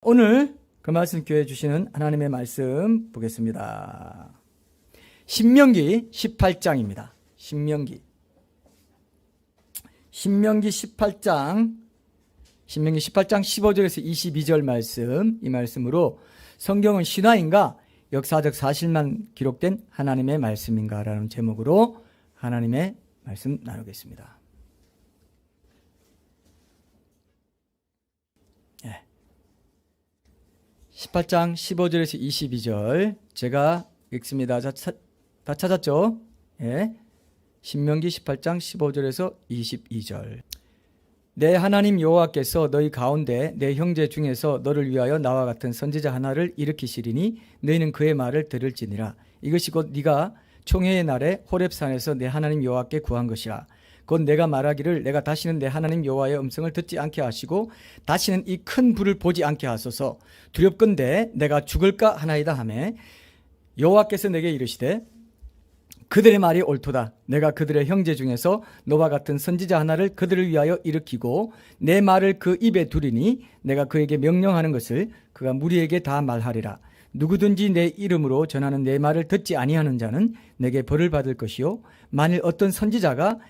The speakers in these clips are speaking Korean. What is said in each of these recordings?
오늘 그 말씀 교회 주시는 하나님의 말씀 보겠습니다. 신명기 18장입니다. 신명기 18장 15절에서 22절 말씀, 이 말씀으로 성경은 신화인가 역사적 사실만 기록된 하나님의 말씀인가 라는 제목으로 하나님의 말씀 나누겠습니다. 18장 15절에서 22절 제가 읽습니다. 다 찾았죠? 예. 신명기 18장 15절에서 22절. 내 하나님 여호와께서 너희 가운데 내 형제 중에서 너를 위하여 나와 같은 선지자 하나를 일으키시리니 너희는 그의 말을 들을지니라. 이것이 곧 네가 총회의 날에 호렙산에서 내 하나님 여호와께 구한 것이라. 곧 내가 말하기를 내가 다시는 내 하나님 여호와의 음성을 듣지 않게 하시고 다시는 이 큰 불을 보지 않게 하소서. 두렵건대 내가 죽을까 하나이다 하매 여호와께서 내게 이르시되 그들의 말이 옳도다. 내가 그들의 형제 중에서 너와 같은 선지자 하나를 그들을 위하여 일으키고 내 말을 그 입에 두리니 내가 그에게 명령하는 것을 그가 무리에게 다 말하리라. 누구든지 내 이름으로 전하는 내 말을 듣지 아니하는 자는 내게 벌을 받을 것이요 만일 어떤 선지자가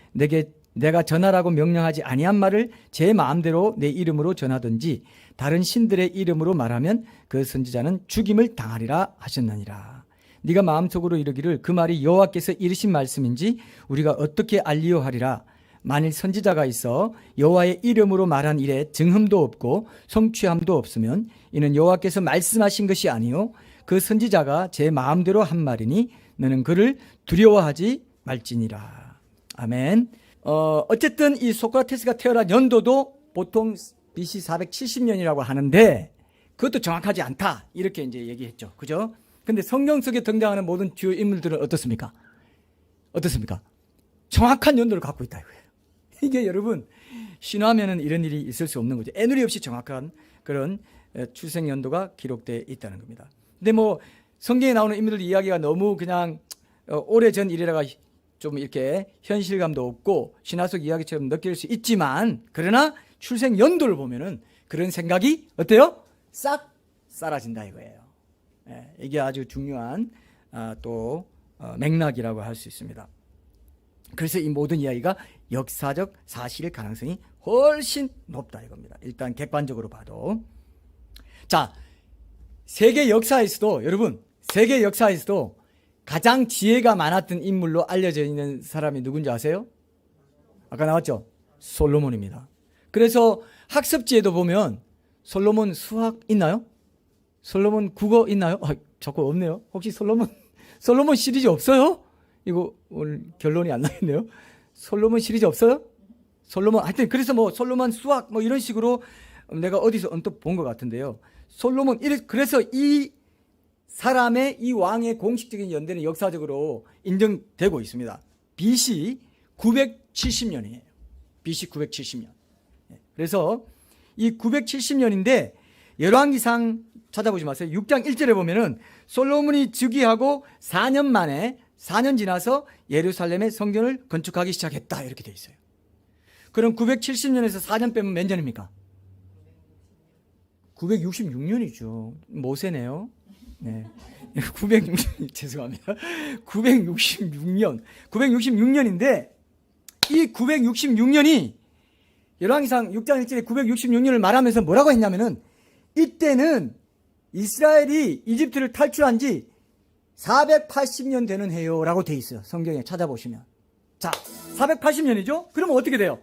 내가 전하라고 명령하지 아니한 말을 제 마음대로 내 이름으로 전하든지 다른 신들의 이름으로 말하면 그 선지자는 죽임을 당하리라 하셨느니라. 네가 마음속으로 이르기를 그 말이 여호와께서 이르신 말씀인지 우리가 어떻게 알리요 하리라. 만일 선지자가 있어 여호와의 이름으로 말한 일에 증흠도 없고 성취함도 없으면 이는 여호와께서 말씀하신 것이 아니요 그 선지자가 제 마음대로 한 말이니 너는 그를 두려워하지 말지니라. 아멘. 어쨌든 이 소크라테스가 태어난 연도도 보통 BC 470년이라고 하는데 그것도 정확하지 않다 이렇게 이제 얘기했죠. 그죠? 근데 성경 속에 등장하는 모든 주요 인물들은 어떻습니까? 정확한 연도를 갖고 있다 이거예요. 이게 여러분 신화면은 이런 일이 있을 수 없는 거죠. 애누리 없이 정확한 그런 출생 연도가 기록되어 있다는 겁니다. 근데 뭐 성경에 나오는 인물들 이야기가 너무 그냥 오래전 일이라가 좀 이렇게 현실감도 없고 신화 속 이야기처럼 느낄 수 있지만 그러나 출생 연도를 보면은 그런 생각이 어때요? 싹 사라진다 이거예요. 이게 아주 중요한 또 맥락이라고 할 수 있습니다. 그래서 이 모든 이야기가 역사적 사실일 가능성이 훨씬 높다 이겁니다. 일단 객관적으로 봐도. 자, 세계 역사에서도 여러분 세계 역사에서도 가장 지혜가 많았던 인물로 알려져 있는 사람이 누군지 아세요? 아까 나왔죠? 솔로몬입니다. 그래서 학습지에도 보면 솔로몬 수학 있나요? 솔로몬 국어 있나요? 자꾸 없네요. 혹시 솔로몬 시리즈 없어요? 이거 오늘 결론이 안 나겠네요. 솔로몬 시리즈 없어요? 솔로몬 하여튼 그래서 뭐 솔로몬 수학 뭐 이런 식으로 내가 어디서 언뜻 본 것 같은데요. 그래서 이 사람의 이 왕의 공식적인 연대는 역사적으로 인정되고 있습니다. BC 970년이에요. BC 970년. 그래서 이 970년인데 열왕기상 찾아보지 마세요. 6장 1절에 보면은 솔로몬이 즉위하고 4년 만에 4년 지나서 예루살렘의 성전을 건축하기 시작했다 이렇게 돼 있어요. 그럼 970년에서 4년 빼면 몇 년입니까? 966년이죠. 모세네요. 네. 죄송합니다. 966년인데 이 966년이 열왕기상 6장 1절에 966년을 말하면서 뭐라고 했냐면은 이때는 이스라엘이 이집트를 탈출한 지 480년 되는 해요라고 돼 있어요. 성경에 찾아보시면. 자, 480년이죠? 그러면 어떻게 돼요?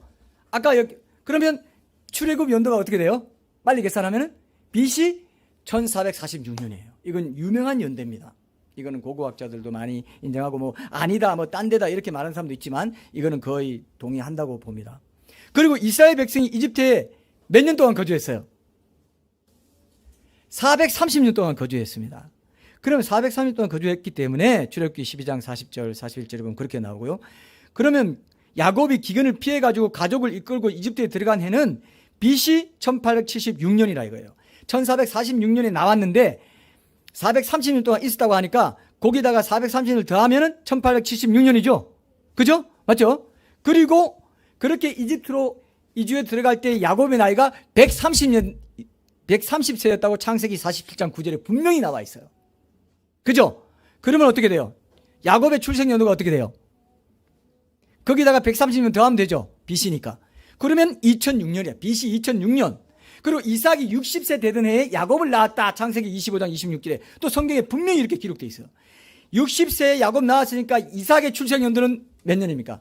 그러면 출애굽 연도가 어떻게 돼요? 빨리 계산하면은 BC 1446년이에요. 이건 유명한 연대입니다. 이거는 고고학자들도 많이 인정하고 뭐 아니다 뭐 딴 데다 이렇게 말하는 사람도 있지만 이거는 거의 동의한다고 봅니다. 그리고 이스라엘 백성이 이집트에 몇 년 동안 거주했어요? 430년 동안 거주했습니다. 그러면 430년 동안 거주했기 때문에 출애굽기 12장 40절 41절에 보면 그렇게 나오고요. 그러면 야곱이 기근을 피해가지고 가족을 이끌고 이집트에 들어간 해는 BC 1876년이라 이거예요. 1446년에 나왔는데 430년 동안 있었다고 하니까 거기다가 430년을 더하면은 1876년이죠. 그죠? 맞죠? 그리고 그렇게 이집트로 이주에 들어갈 때 야곱의 나이가 130년 130세였다고 창세기 47장 9절에 분명히 나와 있어요. 그죠? 그러면 어떻게 돼요? 야곱의 출생 연도가 어떻게 돼요? 거기다가 130년 더하면 되죠. BC니까. 그러면 2006년이야. BC 2006년. 그리고 이삭이 60세 되던 해에 야곱을 낳았다. 창세기 25장 26절에 또 성경에 분명히 이렇게 기록되어 있어요. 60세에 야곱 낳았으니까 이삭의 출생 연도는 몇 년입니까?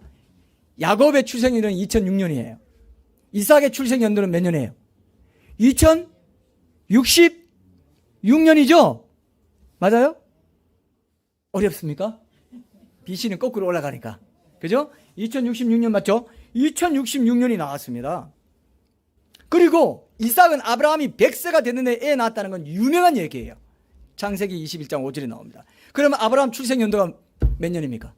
야곱의 출생 연도는 2006년이에요. 이삭의 출생 연도는 몇 년이에요? 2066년이죠? 맞아요? 어렵습니까? BC는 거꾸로 올라가니까. 그죠? 2066년 맞죠? 2066년이 나왔습니다. 그리고 이삭은 아브라함이 100세가 됐는데 애 낳았다는 건 유명한 얘기예요. 창세기 21장 5절에 나옵니다. 그러면 아브라함 출생 연도가 몇 년입니까?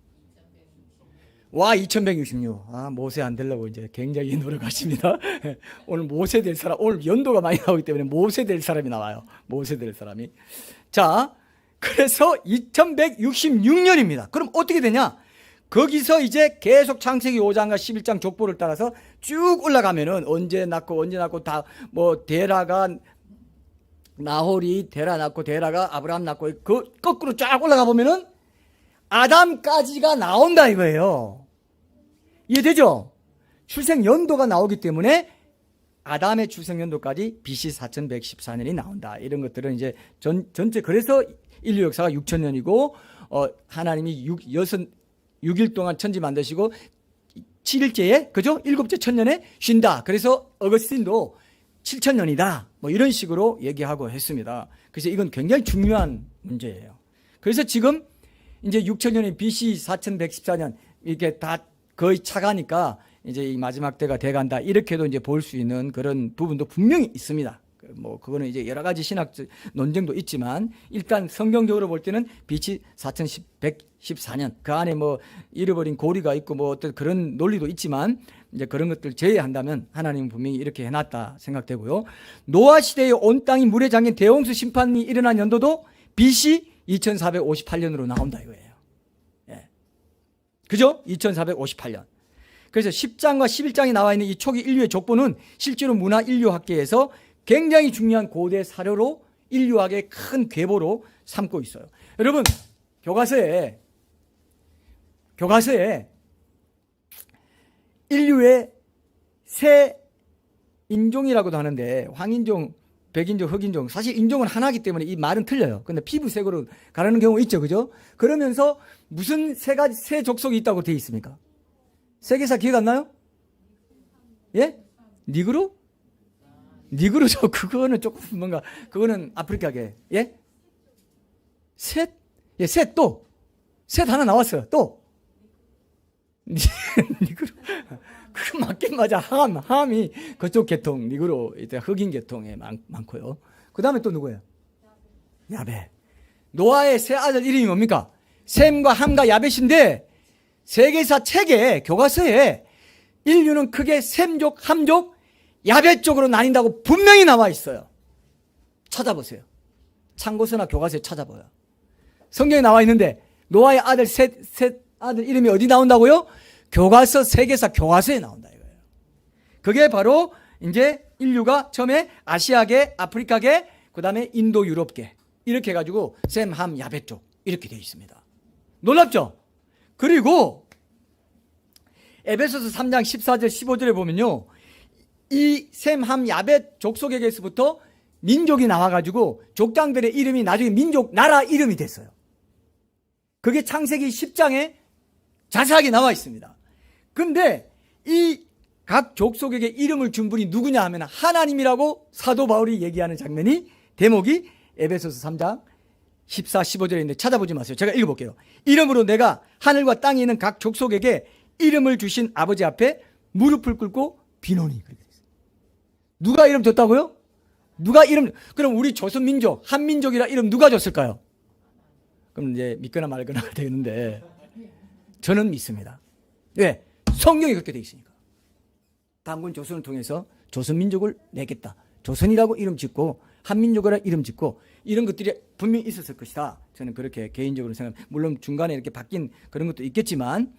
와, 2166. 아, 모세 안 되려고 이제 굉장히 노력하십니다. 오늘 모세 될 사람, 오늘 연도가 많이 나오기 때문에 모세 될 사람이 나와요. 모세 될 사람이. 자, 그래서 2166년입니다. 그럼 어떻게 되냐? 거기서 이제 계속 창세기 5장과 11장 족보를 따라서 쭉 올라가면은 언제 낳고 다 뭐 데라가 나홀이 데라 낳고 데라가 아브라함 낳고 그 거꾸로 쫙 올라가 보면은 아담까지가 나온다 이거예요. 이해되죠? 출생 연도가 나오기 때문에 아담의 출생 연도까지 BC 4114년이 나온다. 이런 것들은 이제 전체 그래서 인류 역사가 6000년이고 하나님이 6일 동안 천지 만드시고 7일째에 그죠? 7째 천년에 쉰다. 그래서 어거스틴도 7000년이다. 뭐 이런 식으로 얘기하고 했습니다. 그래서 이건 굉장히 중요한 문제예요. 그래서 지금 이제 6000년이 BC 4114년 이렇게 다 거의 차가니까 이제 이 마지막 때가 돼간다. 이렇게도 이제 볼 수 있는 그런 부분도 분명히 있습니다. 뭐 그거는 이제 여러 가지 신학 논쟁도 있지만 일단 성경적으로 볼 때는 BC 4114년 그 안에 뭐 잃어버린 고리가 있고 뭐 어떤 그런 논리도 있지만 이제 그런 것들 제외한다면 하나님은 분명히 이렇게 해놨다 생각되고요. 노아 시대에 온 땅이 물에 잠긴 대홍수 심판이 일어난 연도도 BC 2458년으로 나온다 이거예요. 예. 그죠? 2458년. 그래서 10장과 11장에 나와 있는 이 초기 인류의 족보는 실제로 문화 인류학계에서 굉장히 중요한 고대 사료로 인류학의 큰 계보로 삼고 있어요. 여러분, 교과서에 인류의 세 인종이라고도 하는데 황인종, 백인종, 흑인종 사실 인종은 하나이기 때문에 이 말은 틀려요. 근데 피부색으로 가르는 경우 있죠. 그죠? 그러면서 무슨 세 족속이 있다고 되어 있습니까? 세계사 기억 안 나요? 예? 니그로죠. 그거는 조금 뭔가 그거는 아프리카계. 예? 셋? 예, 셋 하나 나왔어요. 또 니그로. 그거 맞긴 맞아. 함이 그쪽 계통 니그로 흑인 계통에 많고요. 그 다음에 또 누구예요? 야벳. 노아의 세 아들 이름이 뭡니까? 셈과 함과 야벳인데 세계사 책에 교과서에 인류는 크게 셈족, 함족, 야벳 쪽으로 나뉜다고 분명히 나와 있어요. 찾아보세요. 참고서나 교과서에 찾아봐요. 성경에 나와 있는데 노아의 아들 셋 아들 이름이 어디 나온다고요? 교과서 세계사 교과서에 나온다 이거예요. 그게 바로 이제 인류가 처음에 아시아계, 아프리카계, 그다음에 인도 유럽계 이렇게 해 가지고 셈, 함, 야벳 쪽 이렇게 되어 있습니다. 놀랍죠? 그리고 에베소서 3장 14절 15절에 보면요. 이 셈, 함, 야벳 족속에게서부터 민족이 나와가지고 족장들의 이름이 나중에 민족, 나라 이름이 됐어요. 그게 창세기 10장에 자세하게 나와 있습니다. 근데 이 각 족속에게 이름을 준 분이 누구냐 하면 하나님이라고 사도 바울이 얘기하는 장면이 대목이 에베소서 3장 14, 15절에 있는데 찾아보지 마세요. 제가 읽어볼게요. 이름으로 내가 하늘과 땅에 있는 각 족속에게 이름을 주신 아버지 앞에 무릎을 꿇고 비노니. 누가 이름 줬다고요? 그럼 우리 조선민족, 한민족이라 이름 누가 줬을까요? 그럼 이제 믿거나 말거나 되는데 저는 믿습니다. 왜? 성경이 그렇게 되어 있으니까. 단군 조선을 통해서 조선민족을 내겠다. 조선이라고 이름 짓고 한민족이라 이름 짓고 이런 것들이 분명히 있었을 것이다. 저는 그렇게 개인적으로 생각합니다. 물론 중간에 이렇게 바뀐 그런 것도 있겠지만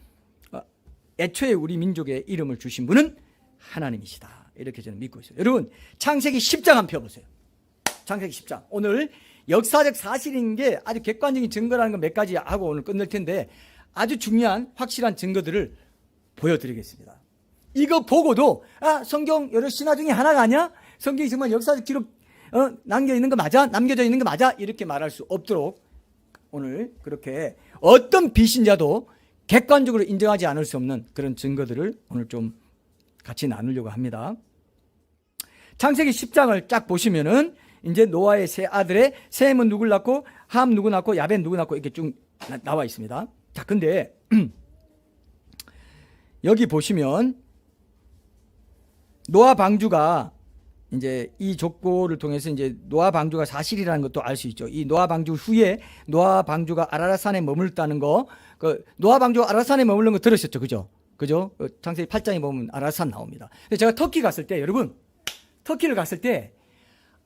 애초에 우리 민족의 이름을 주신 분은 하나님이시다. 이렇게 저는 믿고 있어요. 여러분 창세기 10장 한번 펴보세요. 창세기 10장. 오늘 역사적 사실인 게 아주 객관적인 증거라는 거 몇 가지 하고 오늘 끝낼 텐데 아주 중요한 확실한 증거들을 보여드리겠습니다. 이거 보고도 성경 여러 신화 중에 하나가 아니야? 성경이 정말 역사적 기록 남겨져 있는 거 맞아? 이렇게 말할 수 없도록 오늘 그렇게 어떤 비신자도 객관적으로 인정하지 않을 수 없는 그런 증거들을 오늘 좀 같이 나누려고 합니다. 창세기 10장을 쫙 보시면은 이제 노아의 세 아들의 셈은 누굴 낳고 함 누구 낳고 야벳 누구 낳고 이렇게 쭉 나와 있습니다. 자, 근데 여기 보시면 노아 방주가 이제 이 족보를 통해서 이제 노아 방주가 사실이라는 것도 알 수 있죠. 이 노아 방주 후에 노아 방주가 아라랏산에 머물렀다는 거, 그 노아 방주가 아라랏산에 머무른 거 들으셨죠, 그죠? 창세기 8장에 보면 아라랏산 나옵니다. 근데 제가 터키 갔을 때 여러분, 터키를 갔을 때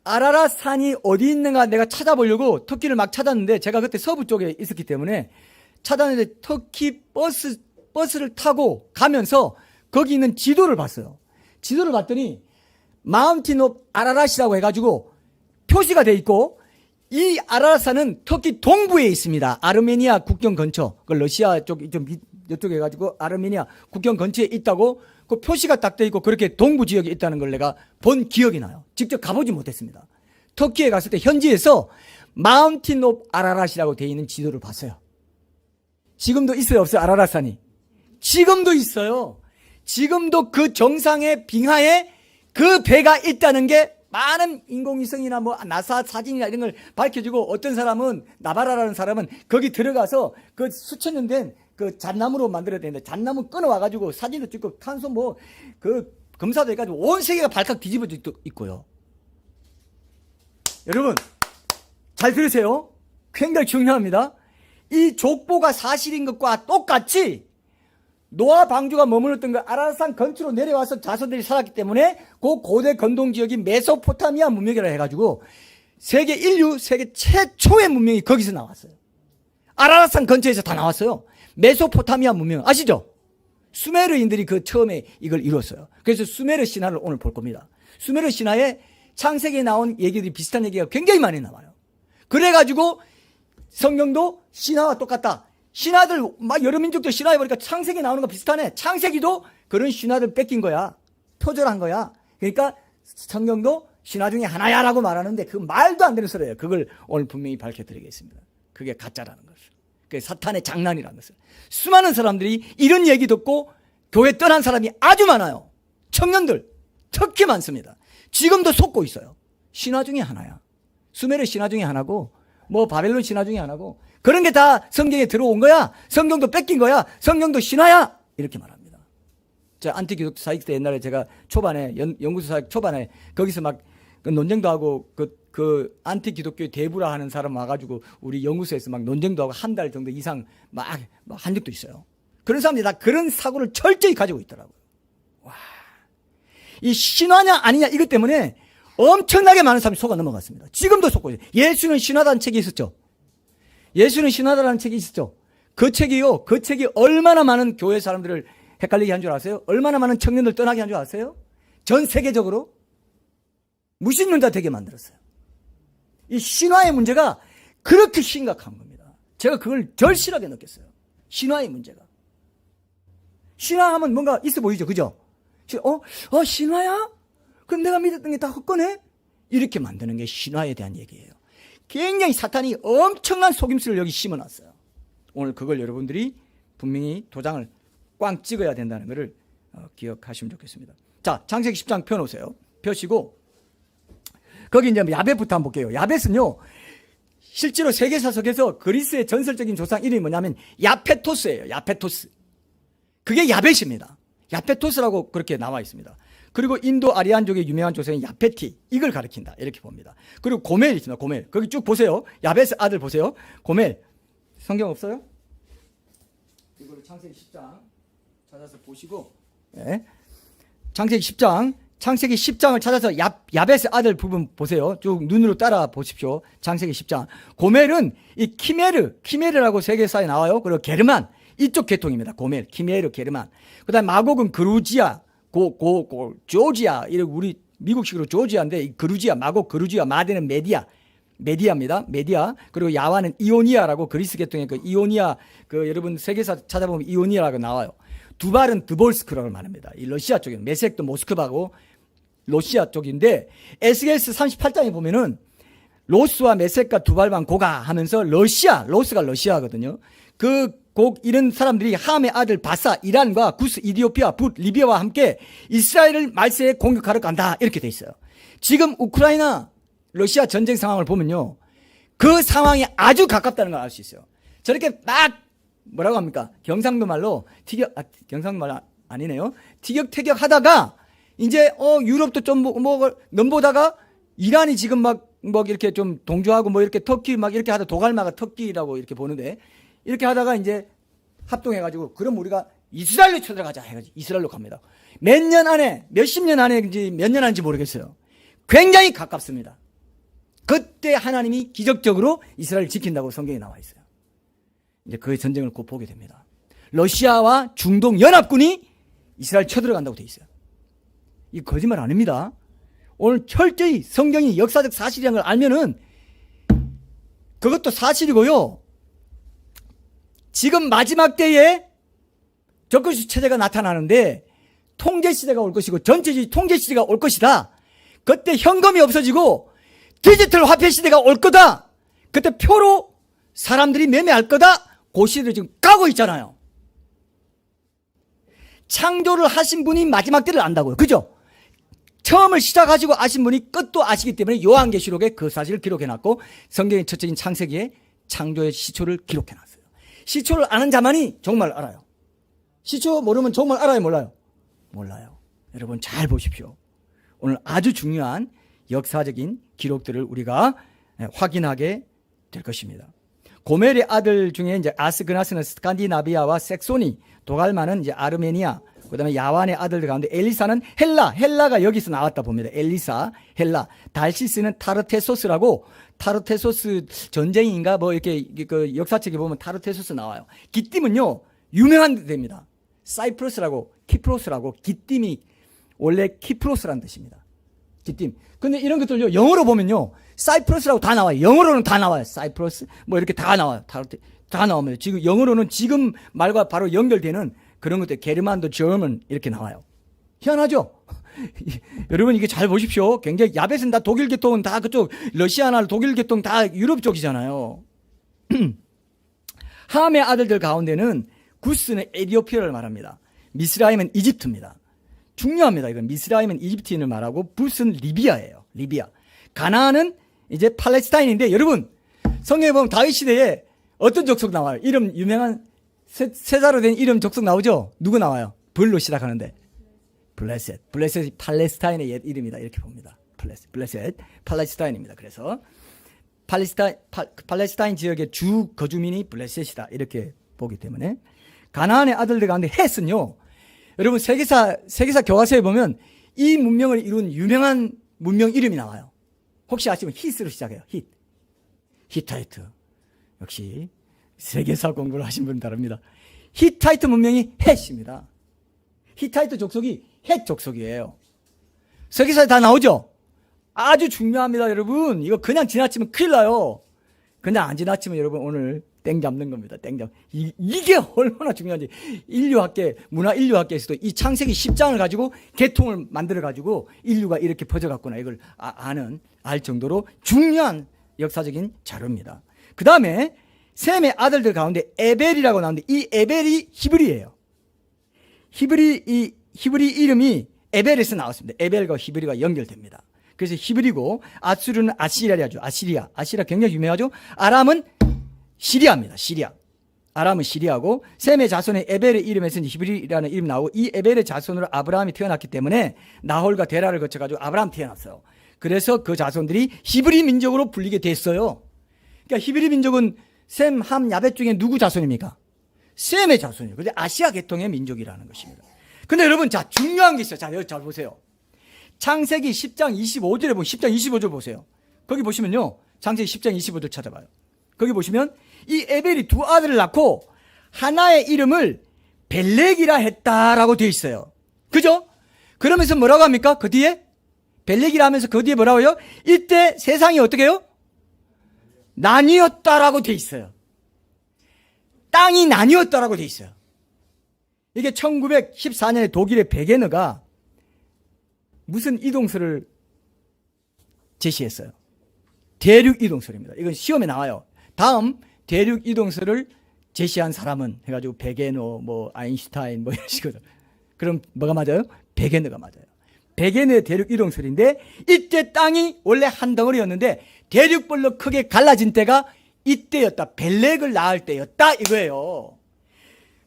아라랏산이 어디 있는가 내가 찾아보려고 터키를 막 찾았는데 제가 그때 서부 쪽에 있었기 때문에 찾았는데 터키 버스를 타고 가면서 거기 있는 지도를 봤어요. 지도를 봤더니 마운틴 오브 아라랏이라고 해가지고 표시가 돼 있고 이 아라랏산은 터키 동부에 있습니다. 아르메니아 국경 근처, 그 러시아 쪽 좀 이쪽에 해가지고 아르메니아 국경 근처에 있다고 그 표시가 딱 돼 있고 그렇게 동부 지역에 있다는 걸 내가 본 기억이 나요. 직접 가보지 못했습니다. 터키에 갔을 때 현지에서 마운틴 오브 아라랏이라고 돼 있는 지도를 봤어요. 지금도 있어요, 없어요? 아라랏산이 지금도 있어요. 지금도 그 정상의 빙하에 그 배가 있다는 게 많은 인공위성이나 뭐 나사 사진이나 이런 걸 밝혀주고 어떤 사람은 나바라라는 사람은 거기 들어가서 그 수천 년 된 그 잣나무로 만들어야 되는데 잣나무 끊어와가지고 사진도 찍고 탄소 뭐 그 검사도 해가지고 온 세계가 발칵 뒤집어져 있고요. 여러분 잘 들으세요. 굉장히 중요합니다. 이 족보가 사실인 것과 똑같이 노아 방주가 머물렀던 그 아라랏산 근처로 내려와서 자손들이 살았기 때문에 그 고대 건동 지역이 메소포타미아 문명이라 해가지고 세계 최초의 문명이 거기서 나왔어요. 아라랏산 근처에서 다 나왔어요. 메소포타미아 문명 아시죠? 수메르인들이 그 처음에 이걸 이뤘어요. 그래서 수메르 신화를 오늘 볼 겁니다. 수메르 신화에 창세기에 나온 얘기들이 비슷한 얘기가 굉장히 많이 나와요. 그래가지고 성경도 신화와 똑같다. 신화들 막 여러 민족들 신화해 보니까 창세기 나오는 거 비슷하네. 창세기도 그런 신화들 뺏긴 거야. 표절한 거야. 그러니까 성경도 신화 중에 하나야라고 말하는데 그 말도 안 되는 소리예요. 그걸 오늘 분명히 밝혀드리겠습니다. 그게 가짜라는 것을. 그게 사탄의 장난이라는 것을. 수많은 사람들이 이런 얘기 듣고 교회 떠난 사람이 아주 많아요. 청년들 특히 많습니다. 지금도 속고 있어요. 신화 중에 하나야. 수메르 신화 중에 하나고 뭐 바벨론 신화 중에 하나고 그런 게 다 성경에 들어온 거야. 성경도 뺏긴 거야. 성경도 신화야. 이렇게 말합니다. 제가 안티기독교 사역 때 옛날에 제가 초반에 연구소 사역 초반에 거기서 막 그 논쟁도 하고 그 안티기독교 대부라 하는 사람 와가지고 우리 연구소에서 막 논쟁도 하고 한 달 정도 이상 막 한 적도 있어요. 그런 사람들이 다 그런 사고를 철저히 가지고 있더라고요. 와, 이 신화냐 아니냐 이것 때문에 엄청나게 많은 사람이 속아 넘어갔습니다. 지금도 속고 있어요. 예수는 신화라는 책이 있었죠. 예수는 신화다라는 책이 있었죠. 그 책이 얼마나 많은 교회 사람들을 헷갈리게 한 줄 아세요? 얼마나 많은 청년들 떠나게 한 줄 아세요? 전 세계적으로 무신론자 되게 만들었어요. 이 신화의 문제가 그렇게 심각한 겁니다. 제가 그걸 절실하게 느꼈어요. 신화의 문제가. 신화하면 뭔가 있어 보이죠, 그죠? 신화야? 그럼 내가 믿었던 게 다 헛거네? 이렇게 만드는 게 신화에 대한 얘기예요. 굉장히 사탄이 엄청난 속임수를 여기 심어놨어요. 오늘 그걸 여러분들이 분명히 도장을 꽝 찍어야 된다는 것을 기억하시면 좋겠습니다. 자, 창세기 10장 펴놓으세요. 펴시고 거기 이제 야벳부터 한번 볼게요. 야벳은요 실제로 세계사석에서 그리스의 전설적인 조상 이름이 뭐냐면 야페토스예요. 야페토스. 그게 야벳입니다. 야페토스라고 그렇게 나와 있습니다. 그리고 인도 아리안족의 유명한 조상인 야페티, 이걸 가리킨다 이렇게 봅니다. 그리고 고멜 있습니다. 고멜. 거기 쭉 보세요. 야벳의 아들 보세요. 고멜. 성경 없어요? 이걸 창세기 10장 찾아서 보시고, 네. 창세기 10장을 찾아서 야벳의 아들 부분 보세요. 쭉 눈으로 따라 보십시오. 창세기 10장. 고멜은 이 키메르라고 세계사에 나와요. 그리고 게르만, 이쪽 계통입니다. 고멜, 키메르, 게르만. 그 다음에 마곡은 그루지아, 조지아, 이런 우리 미국식으로 조지아인데 그루지아, 마곡 그루지아, 마대는 메디아입니다. 메디아. 그리고 야와는 이오니아라고 그리스 계통의 그 이오니아, 그 여러분 세계사 찾아보면 이오니아라고 나와요. 두발은 드볼스크라고 말합니다. 이 러시아 쪽에는 메섹도 모스크바고 러시아 쪽인데 에스겔서 38장에 보면은 로스와 메섹과 두발만 고가 하면서 로스가 러시아거든요. 이런 사람들이 함의 아들 바사, 이란과 구스, 이디오피아, 붓, 리비아와 함께 이스라엘을 말세에 공격하러 간다. 이렇게 돼 있어요. 지금 우크라이나, 러시아 전쟁 상황을 보면요. 그 상황이 아주 가깝다는 걸 알 수 있어요. 저렇게 막, 뭐라고 합니까? 경상도 말로, 경상도 말 아니네요. 티격태격 하다가, 이제, 유럽도 좀 넘보다가, 이란이 지금 막 이렇게 좀 동조하고 이렇게 터키 막 이렇게 하다 도갈마가 터키라고 이렇게 보는데, 이렇게 하다가 이제 합동해가지고, 그럼 우리가 이스라엘로 쳐들어가자 해가지고 이스라엘로 갑니다. 몇십 년 안에, 몇 년 안인지 모르겠어요. 굉장히 가깝습니다. 그때 하나님이 기적적으로 이스라엘을 지킨다고 성경에 나와 있어요. 이제 그 전쟁을 곧 보게 됩니다. 러시아와 중동 연합군이 이스라엘 쳐들어간다고 돼 있어요. 이 거짓말 아닙니다. 오늘 철저히 성경이 역사적 사실이라는 걸 알면은 그것도 사실이고요. 지금 마지막 때에 적그리스도 체제가 나타나는데 통제 시대가 올 것이고 전체주의 통제 시대가 올 것이다. 그때 현금이 없어지고 디지털 화폐 시대가 올 거다. 그때 표로 사람들이 매매할 거다. 그 시대를 지금 가고 있잖아요. 창조를 하신 분이 마지막 때를 안다고요. 그죠? 처음을 시작하시고 아신 분이 끝도 아시기 때문에 요한계시록에 그 사실을 기록해놨고 성경의 첫째인 창세기에 창조의 시초를 기록해놨어요. 시초를 아는 자만이 정말 알아요. 시초 모르면 정말 알아요, 몰라요? 몰라요. 여러분 잘 보십시오. 오늘 아주 중요한 역사적인 기록들을 우리가 확인하게 될 것입니다. 고멜의 아들 중에 이제 아스그나스는 스칸디나비아와 섹소니, 도갈마는 이제 아르메니아, 그 다음에 야완의 아들들 가운데 엘리사는 헬라가 여기서 나왔다 봅니다. 엘리사, 헬라. 달시스는 타르테소스라고, 타르테소스 전쟁인가 이렇게 그 역사책에 보면 타르테소스 나와요. 기띔은요, 유명한 데입니다. 사이프러스라고, 키프로스라고, 기띔이 원래 키프로스라는 뜻입니다. 기띔. 근데 이런 것들요, 영어로 보면요, 사이프러스라고 다 나와요. 영어로는 다 나와요. 사이프러스, 이렇게 다 나와요. 다 나오면 지금 영어로는 지금 말과 바로 연결되는 그런 것들, 게르만도, 저먼 이렇게 나와요. 희한하죠? 여러분 이게 잘 보십시오. 굉장히 야벳은 다 독일 계통은 다 그쪽, 러시아나 독일 계통 다 유럽 쪽이잖아요. 함의 아들들 가운데는 구스는 에디오피아를 말합니다. 미스라임은 이집트입니다. 중요합니다. 이건 미스라임은 이집트인을 말하고 붓은 리비아예요. 리비아. 가나안은 이제 팔레스타인인데 여러분 성경에 보면 다윗 시대에 어떤 족속 나와요? 이름 유명한 세자로 된 이름 족속 나오죠? 누구 나와요? 블로 시작하는데 블레셋이 팔레스타인의 옛 이름이다 이렇게 봅니다. 블레셋 팔레스타인입니다. 그래서 팔레스타인 지역의 주 거주민이 블레셋이다 이렇게 보기 때문에 가나안의 아들들 가운데 헷은요. 여러분 세계사 교과서에 보면 이 문명을 이룬 유명한 문명 이름이 나와요. 혹시 아시면 히스로 시작해요. 히타이트. 역시 세계사 공부를 하신 분 다릅니다. 히타이트 문명이 헷입니다. 히타이트 족속이 헷 족속이에요. 세계사에 다 나오죠? 아주 중요합니다, 여러분. 이거 그냥 지나치면 큰일 나요. 그냥 안 지나치면 여러분 오늘 땡 잡는 겁니다. 땡 잡. 이게 얼마나 중요한지. 문화인류학계에서도 이 창세기 10장을 가지고 계통을 만들어가지고 인류가 이렇게 퍼져갔구나. 이걸 알 정도로 중요한 역사적인 자료입니다. 그 다음에 셈의 아들들 가운데 에벨이라고 나오는데 이 에벨이 히브리예요. 히브리 이름이 에벨에서 나왔습니다. 에벨과 히브리가 연결됩니다. 그래서 히브리고 아수르는 아시리아죠. 아시리아 굉장히 유명하죠. 아람은 시리아입니다. 아람은 시리아고 셈의 자손의 에벨의 이름에서는 히브리라는 이름이 나오고 이 에벨의 자손으로 아브라함이 태어났기 때문에 나홀과 데라를 거쳐가지고 아브라함 태어났어요. 그래서 그 자손들이 히브리 민족으로 불리게 됐어요. 그러니까 히브리 민족은 셈, 함, 야벳 중에 누구 자손입니까? 셈의 자손이에요. 근데 아시아 계통의 민족이라는 것입니다. 근데 여러분, 자, 중요한 게 있어요. 자, 여기 잘 보세요. 창세기 10장 25절에 보면 10장 25절 보세요. 거기 보시면요. 창세기 10장 25절 찾아봐요. 거기 보시면 이 에벨이 두 아들을 낳고 하나의 이름을 벨렉이라 했다라고 되어 있어요. 그죠? 그러면서 뭐라고 합니까? 그 뒤에 벨렉이라 하면서 그 뒤에 뭐라고요? 이때 세상이 어떻게 해요? 나뉘었다라고 돼 있어요. 땅이 나뉘었다라고 돼 있어요. 이게 1914년에 독일의 베게너가 무슨 이동설을 제시했어요? 대륙 이동설입니다. 이건 시험에 나와요. 다음 대륙 이동설을 제시한 사람은 해가지고 베게너, 뭐 아인슈타인, 뭐 이런 식으로. 그럼 뭐가 맞아요? 베게너가 맞아요. 베게너의 대륙 이동설인데, 이때 땅이 원래 한 덩어리였는데 대륙별로 크게 갈라진 때가 이때였다. 벨렉을 낳을 때였다 이거예요.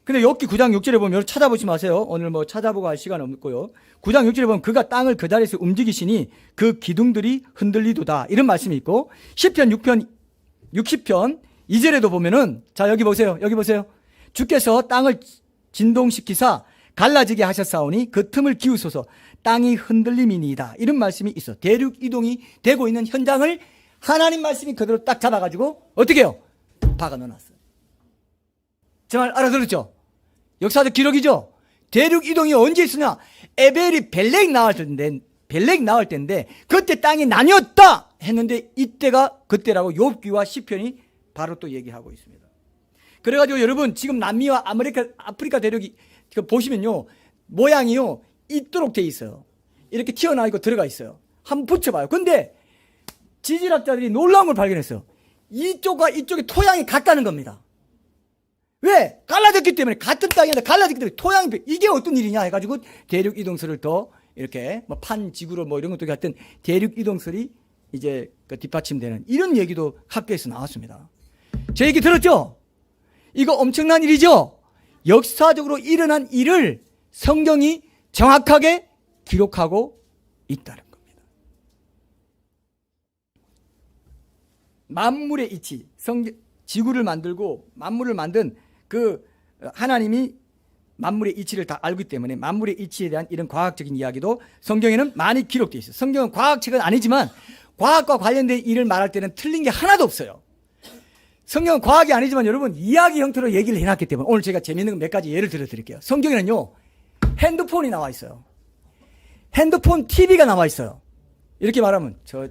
근데 욥기 9장 6절에 보면 찾아보지 마세요. 오늘 뭐 찾아보고 할 시간 없고요. 9장 6절에 보면 그가 땅을 그 자리에서 움직이시니 그 기둥들이 흔들리도다, 이런 말씀이 있고, 시편 60편 2절에도 보면은, 자 여기 보세요. 여기 보세요. 주께서 땅을 진동시키사 갈라지게 하셨사오니 그 틈을 기우소서 땅이 흔들림이니이다, 이런 말씀이 있어. 대륙 이동이 되고 있는 현장을 하나님 말씀이 그대로 딱 잡아가지고 어떻게 해요? 박아 넣어놨어요. 제 말 알아들었죠? 역사적 기록이죠? 대륙 이동이 언제 있으냐? 에벨이 벨렉 나올 때인데 그때 땅이 나뉘었다 했는데, 이때가 그때라고 욥기와 시편이 바로 또 얘기하고 있습니다. 그래가지고 여러분, 지금 남미와 아프리카 대륙이 보시면요, 모양이요 있도록 돼 있어요. 이렇게 튀어나와 있고 들어가 있어요. 한번 붙여봐요. 근데 지질학자들이 놀라운 걸 발견했어요. 이쪽과 이쪽의 토양이 같다는 겁니다. 왜? 갈라졌기 때문에. 같은 땅인데 갈라졌기 때문에 토양이, 이게 어떤 일이냐 해가지고 대륙 이동설을 더 이렇게 뭐 판지구로 뭐 이런 것도 같은 대륙 이동설이 이제 그 뒷받침되는 이런 얘기도 학교에서 나왔습니다. 제 얘기 들었죠? 이거 엄청난 일이죠? 역사적으로 일어난 일을 성경이 정확하게 기록하고 있다는 겁니다. 만물의 이치, 지구를 만들고 만물을 만든 그 하나님이 만물의 이치를 다 알기 때문에 만물의 이치에 대한 이런 과학적인 이야기도 성경에는 많이 기록되어 있어요. 성경은 과학책은 아니지만 과학과 관련된 일을 말할 때는 틀린 게 하나도 없어요. 성경은 과학이 아니지만 여러분 이야기 형태로 얘기를 해놨기 때문에 오늘 제가 재미있는 몇 가지 예를 들어드릴게요. 성경에는요 핸드폰이 나와 있어요. 핸드폰 TV가 나와 있어요. 이렇게 말하면 저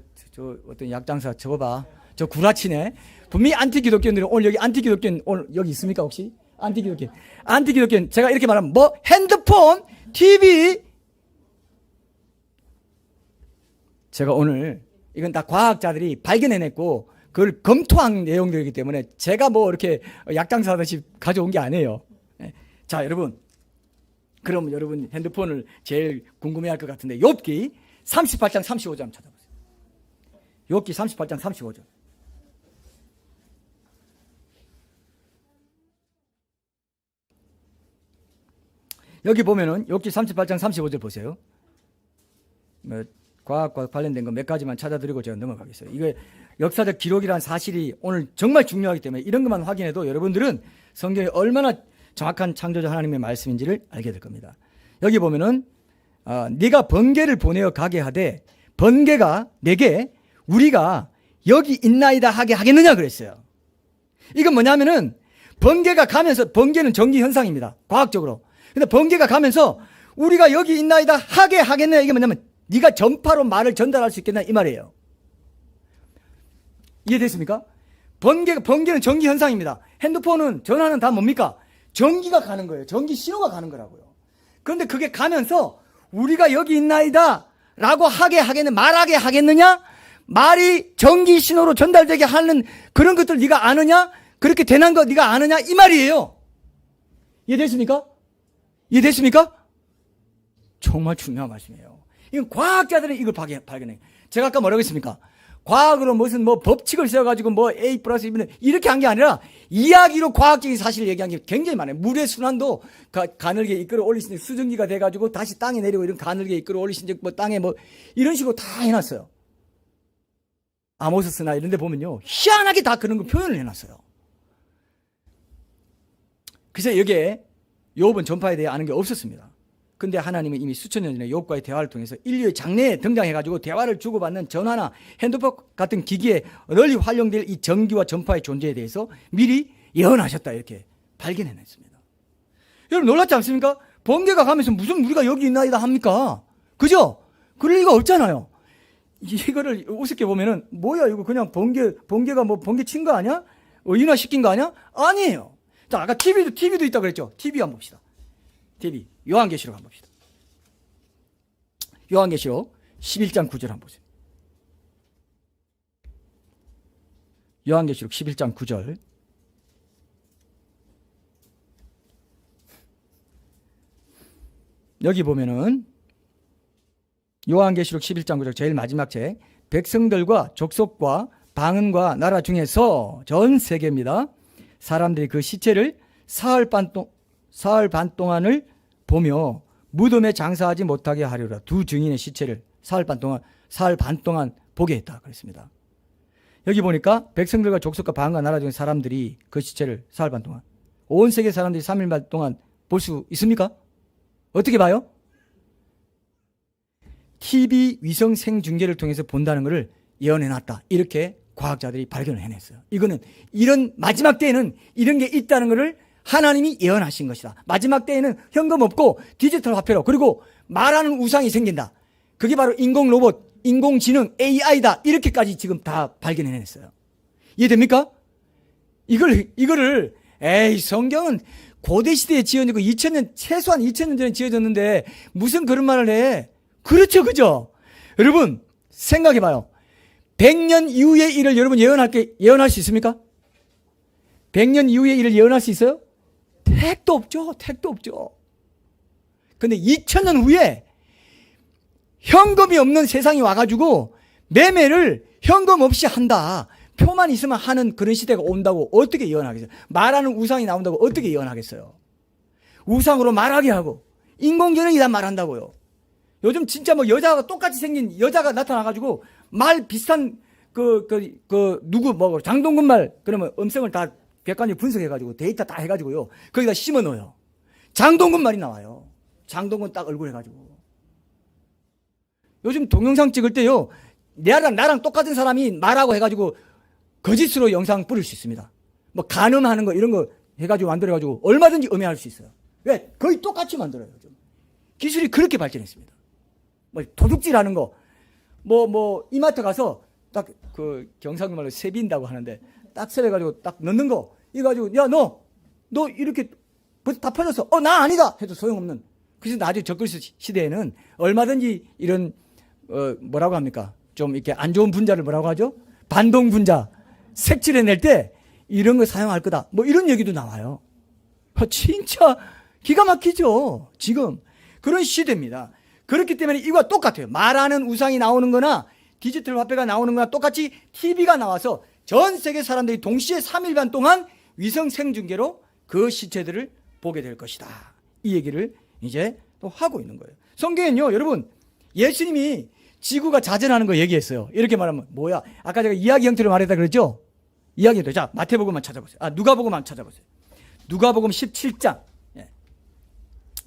어떤 약장사 저거 봐, 저 구라치네. 분명히 안티기독교인들은 오늘 여기 안티기독교인 오늘 여기 있습니까 혹시? 안티기독교인 제가 이렇게 말하면 뭐 핸드폰, TV, 제가 오늘 이건 다 과학자들이 발견해냈고 그걸 검토한 내용들이기 때문에 제가 뭐 이렇게 약장사 하듯이 가져온 게 아니에요. 자 여러분, 그럼 여러분 핸드폰을 제일 궁금해할 것 같은데 욥기 38장 35절 한번 찾아보세요. 욥기 38장 35절. 여기 보면은 욥기 38장 35절 보세요. 과학과 관련된 거 몇 가지만 찾아드리고 제가 넘어가겠어요. 이게 역사적 기록이라는 사실이 오늘 정말 중요하기 때문에 이런 것만 확인해도 여러분들은 성경이 얼마나 정확한 창조자 하나님의 말씀인지를 알게 될 겁니다. 여기 보면은 네가 번개를 보내어 가게 하되 번개가 내게 우리가 여기 있나이다 하게 하겠느냐 그랬어요. 이건 뭐냐면은 번개가 가면서, 번개는 전기 현상입니다. 과학적으로. 근데 번개가 가면서 우리가 여기 있나이다 하게 하겠느냐, 이게 뭐냐면 네가 전파로 말을 전달할 수 있겠나 이 말이에요. 이해됐습니까? 번개는 전기 현상입니다. 핸드폰은 전화는 다 뭡니까? 전기가 가는 거예요. 전기 신호가 가는 거라고요. 그런데 그게 가면서 우리가 여기 있나이다 라고 말하게 하겠느냐? 말이 전기 신호로 전달되게 하는 그런 것들 네가 아느냐? 그렇게 되는 거 네가 아느냐? 이 말이에요. 이해됐습니까? 정말 중요한 말씀이에요. 이건 과학자들은 이걸 발견해요. 제가 아까 뭐라고 했습니까? 과학으로 무슨 뭐 법칙을 세워가지고 뭐 A 플러스 B는 이렇게 한 게 아니라 이야기로 과학적인 사실을 얘기한 게 굉장히 많아요. 물의 순환도 가늘게 이끌어 올리신 수증기가 돼가지고 다시 땅에 내리고 이런 가늘게 이끌어 올리신 뭐 땅에 뭐 이런 식으로 다 해놨어요. 아모스나 이런 데 보면요. 희한하게 다 그런 거 표현을 해놨어요. 그래서 여기에 욥은 전파에 대해 아는 게 없었습니다. 근데 하나님은 이미 수천 년 전에 욥과의 대화를 통해서 인류의 장래에 등장해가지고 대화를 주고받는 전화나 핸드폰 같은 기기에 널리 활용될 이 전기와 전파의 존재에 대해서 미리 예언하셨다 이렇게 발견해냈습니다. 여러분 놀랍지 않습니까? 번개가 가면서 무슨 우리가 여기 있나이다 합니까? 그죠? 그럴 리가 없잖아요. 이거를 우습게 보면은 뭐야 이거 그냥 번개가 뭐 번개 친 거 아니야? 인화 시킨 거 아니야? 아니에요. 자, 아까 TV도 있다 그랬죠? TV 한번 봅시다. TV 요한계시록 한번 봅시다. 요한계시록 11장 9절 한번 보세요. 요한계시록 11장 9절. 여기 보면은 요한계시록 11장 9절 제일 마지막 책, 백성들과 족속과 방언과 나라 중에서 전 세계입니다. 사람들이 그 시체를 사흘 반 동안을 보며 무덤에 장사하지 못하게 하려라. 두 증인의 시체를 사흘 반 동안 보게 했다 그랬습니다. 여기 보니까 백성들과 족속과 방언과 나라 중에 사람들이 그 시체를 사흘 반 동안, 온 세계 사람들이 3일 반 동안 볼 수 있습니까? 어떻게 봐요? TV 위성 생중계를 통해서 본다는 것을 예언해놨다. 이렇게 과학자들이 발견을 해냈어요. 이거는 이런 마지막 때에는 이런 게 있다는 것을 하나님이 예언하신 것이다. 마지막 때에는 현금 없고 디지털 화폐로, 그리고 말하는 우상이 생긴다. 그게 바로 인공 로봇, 인공지능, AI다. 이렇게까지 지금 다 발견해냈어요. 이해됩니까? 이거를 성경은 고대 시대에 지어지고 2000년, 최소한 2000년 전에 지어졌는데 무슨 그런 말을 해? 그렇죠, 그죠? 여러분 생각해봐요. 100년 이후의 일을 여러분 예언할 수 있습니까? 100년 이후의 일을 예언할 수 있어요? 택도 없죠. 택도 없죠. 근데 2000년 후에 현금이 없는 세상이 와가지고 매매를 현금 없이 한다. 표만 있으면 하는 그런 시대가 온다고 어떻게 예언하겠어요? 말하는 우상이 나온다고 어떻게 예언하겠어요? 우상으로 말하게 하고 인공지능이 다 말한다고요. 요즘 진짜 뭐 여자가 똑같이 생긴 여자가 나타나가지고 말 비슷한 누구 뭐 장동건 말 그러면 음성을 다 객관적으로 분석해가지고 데이터 다 해가지고요 거기다 심어 넣어요. 장동건 말이 나와요. 장동건 딱 얼굴 해가지고. 요즘 동영상 찍을 때요 나랑 똑같은 사람이 말하고 해가지고 거짓으로 영상 뿌릴 수 있습니다. 뭐 간음하는 거 이런 거 해가지고 만들어가지고 얼마든지 음해할 수 있어요. 왜? 거의 똑같이 만들어요. 요즘. 기술이 그렇게 발전했습니다. 뭐 도둑질하는 거, 이마트 가서 딱 그 경상도 말로 세빈다고 하는데 딱 세려가지고 딱 넣는 거, 이거 가지고 야 너 이렇게 벌써 다 퍼졌어. 나 아니다 해도 소용없는. 그래서 나중에 적글스 시대에는 얼마든지 이런 뭐라고 합니까? 좀 이렇게 안 좋은 분자를 뭐라고 하죠? 반동 분자 색칠해낼 때 이런 거 사용할 거다. 뭐 이런 얘기도 나와요. 진짜 기가 막히죠. 지금 그런 시대입니다. 그렇기 때문에 이거와 똑같아요. 말하는 우상이 나오는 거나 디지털 화폐가 나오는 거나 똑같이 TV가 나와서 전 세계 사람들이 동시에 3일 반 동안 위성 생중계로 그 시체들을 보게 될 것이다. 이 얘기를 이제 또 하고 있는 거예요. 성경엔요, 여러분, 예수님이 지구가 자전하는 거 얘기했어요. 이렇게 말하면 뭐야? 아까 제가 이야기 형태로 말했다 그랬죠? 이야기 형태. 자, 마태복음만 찾아보세요. 누가복음만 찾아보세요. 누가복음 17장. 예.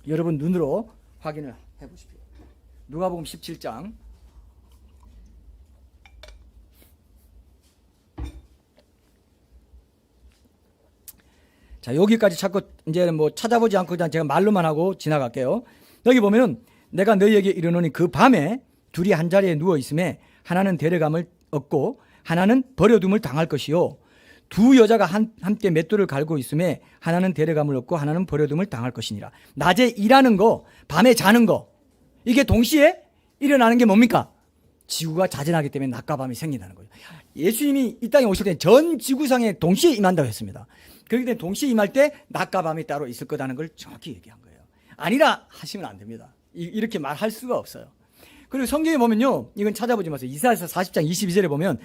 여러분 눈으로 확인을 해보십시오. 누가복음 17장. 자, 여기까지 자꾸 이제 뭐 찾아보지 않고 그냥 제가 말로만 하고 지나갈게요. 여기 보면은 내가 너희에게 이르노니 그 밤에 둘이 한 자리에 누워 있음에 하나는 데려감을 얻고 하나는 버려둠을 당할 것이요 두 여자가 함께 맷돌을 갈고 있음에 하나는 데려감을 얻고 하나는 버려둠을 당할 것이니라. 낮에 일하는 거, 밤에 자는 거, 이게 동시에 일어나는 게 뭡니까? 지구가 자전하기 때문에 낮과 밤이 생긴다는 거예요. 예수님이 이 땅에 오실 때 전 지구상에 동시에 임한다고 했습니다. 그렇기 때문에 동시에 임할 때 낮과 밤이 따로 있을 거라는 걸 정확히 얘기한 거예요. 아니라 하시면 안 됩니다. 이렇게 말할 수가 없어요. 그리고 성경에 보면요, 이건 찾아보지 마세요. 이사야서 40장 22절에 보면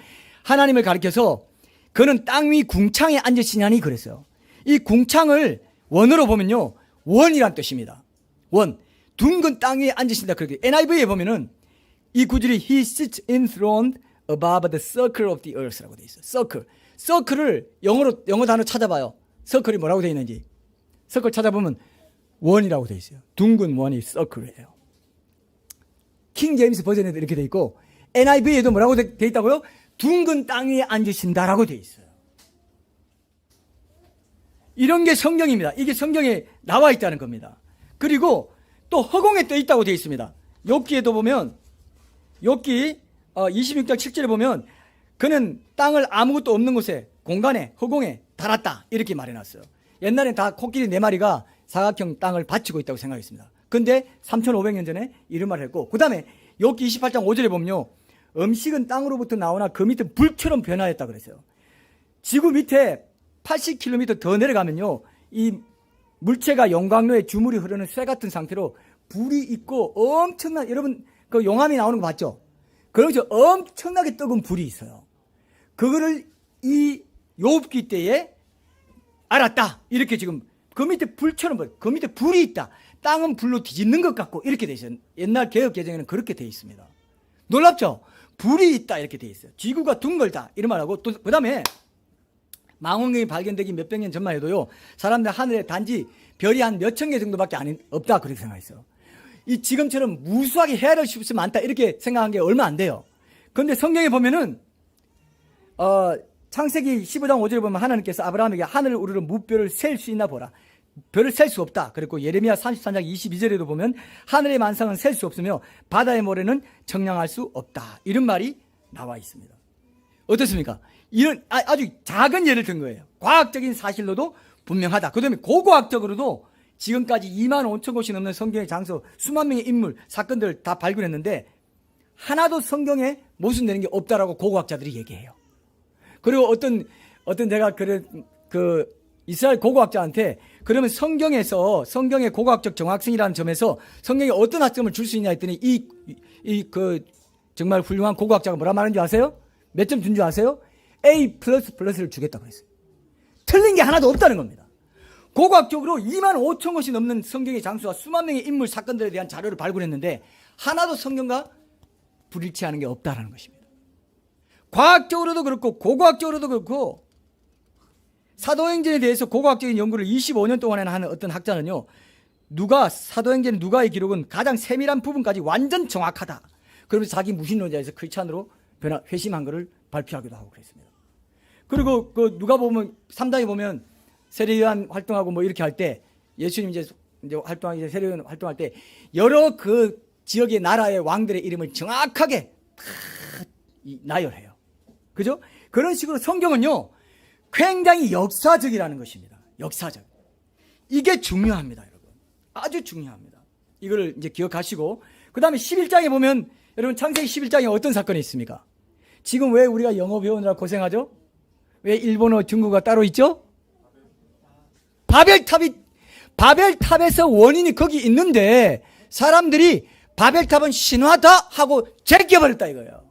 하나님을 가리켜서 그는 땅 위 궁창에 앉으시냐니 그랬어요. 이 궁창을 원어로 보면요, 원이란 뜻입니다. 원, 둥근 땅 위에 앉으신다. 그렇게 NIV에 보면은 이 구절이 He sits enthroned above the circle of the earth라고 돼 있어요. circle. circle을 영어 단어 찾아봐요. circle이 뭐라고 돼 있는지. circle 찾아보면 원이라고 돼 있어요. 둥근 원이 circle이에요. 킹 제임스 버전에도 이렇게 돼 있고 NIV에도 뭐라고 돼 있다고요? 둥근 땅 위에 앉으신다라고 돼 있어요. 이런 게 성경입니다. 이게 성경에 나와 있다는 겁니다. 그리고 또 허공에 떠 있다고 돼 있습니다. 욥기에도 보면 욥기 26장 7절에 보면 그는 땅을 아무것도 없는 곳에 공간에 허공에 달았다 이렇게 말해놨어요. 옛날엔 다 코끼리 4마리가 사각형 땅을 받치고 있다고 생각했습니다. 근데 3500년 전에 이런 말을 했고, 그 다음에 욥기 28장 5절에 보면요, 음식은 땅으로부터 나오나 그 밑은 불처럼 변화했다 그랬어요. 지구 밑에 80km 더 내려가면요, 이 물체가 용광로에 주물이 흐르는 쇠 같은 상태로 불이 있고 엄청난, 여러분 그 용암이 나오는 거 봤죠? 그러죠. 엄청나게 뜨거운 불이 있어요. 그거를 이 욥기 때에 알았다. 이렇게 지금 그 밑에 불처럼, 그 밑에 불이 있다. 땅은 불로 뒤집는 것 같고 이렇게 돼 있어요. 옛날 개혁 개정에는 그렇게 돼 있습니다. 놀랍죠? 불이 있다 이렇게 돼 있어요. 지구가 둥글다 이런 말하고, 또 그 다음에 망원경이 발견되기 몇백 년 전만 해도요, 사람들 하늘에 단지 별이 한 몇천 개 정도밖에 없다 그렇게 생각했어요. 이 지금처럼 무수하게 헤아릴 수 많다 이렇게 생각한 게 얼마 안 돼요. 그런데 성경에 보면은 창세기 15장 5절에 보면 하나님께서 아브라함에게 하늘을 우르르 무별을 셀 수 있나 보라. 별을 셀 수 없다. 그리고 예레미야 33장 22절에도 보면 하늘의 만상은 셀 수 없으며 바다의 모래는 정량할 수 없다. 이런 말이 나와 있습니다. 어떻습니까? 이런 아주 작은 예를 든 거예요. 과학적인 사실로도 분명하다. 그 다음에 고고학적으로도 지금까지 2만 5천 곳이 넘는 성경의 장소, 수만 명의 인물, 사건들을 다 발견했는데 하나도 성경에 모순되는 게 없다라고 고고학자들이 얘기해요. 그리고 어떤 제가 그 이스라엘 고고학자한테 그러면 성경에서 성경의 고고학적 정확성이라는 점에서 성경에 어떤 학점을 줄 수 있냐 했더니 그 정말 훌륭한 고고학자가 뭐라 말하는 줄 아세요? 몇 점 준 줄 아세요? A++를 주겠다고 그랬어요. 틀린 게 하나도 없다는 겁니다. 고고학적으로 2만 5천 곳이 넘는 성경의 장수와 수만 명의 인물 사건들에 대한 자료를 발굴했는데 하나도 성경과 불일치하는 게 없다는 것입니다. 과학적으로도 그렇고 고고학적으로도 그렇고, 사도행전에 대해서 고고학적인 연구를 25년 동안 하는 어떤 학자는요, 사도행전 누가의 기록은 가장 세밀한 부분까지 완전 정확하다. 그러면서 자기 무신론자에서 크리스찬으로 회심한 것을 발표하기도 하고 그랬습니다. 그리고 그 누가 보면 3장에 보면 세례요한 활동하고 뭐 이렇게 할 때, 예수님 이제 활동하기 세례요한 활동할 때 여러 그 지역의 나라의 왕들의 이름을 정확하게 다 나열해요. 그죠? 그런 식으로 성경은요, 굉장히 역사적이라는 것입니다. 역사적. 이게 중요합니다, 여러분. 아주 중요합니다. 이걸 이제 기억하시고, 그 다음에 11장에 보면, 여러분 창세기 11장에 어떤 사건이 있습니까? 지금 왜 우리가 영어 배우느라 고생하죠? 왜 일본어, 중국어가 따로 있죠? 바벨탑에서 원인이 거기 있는데 사람들이 바벨탑은 신화다 하고 제껴버렸다 이거예요.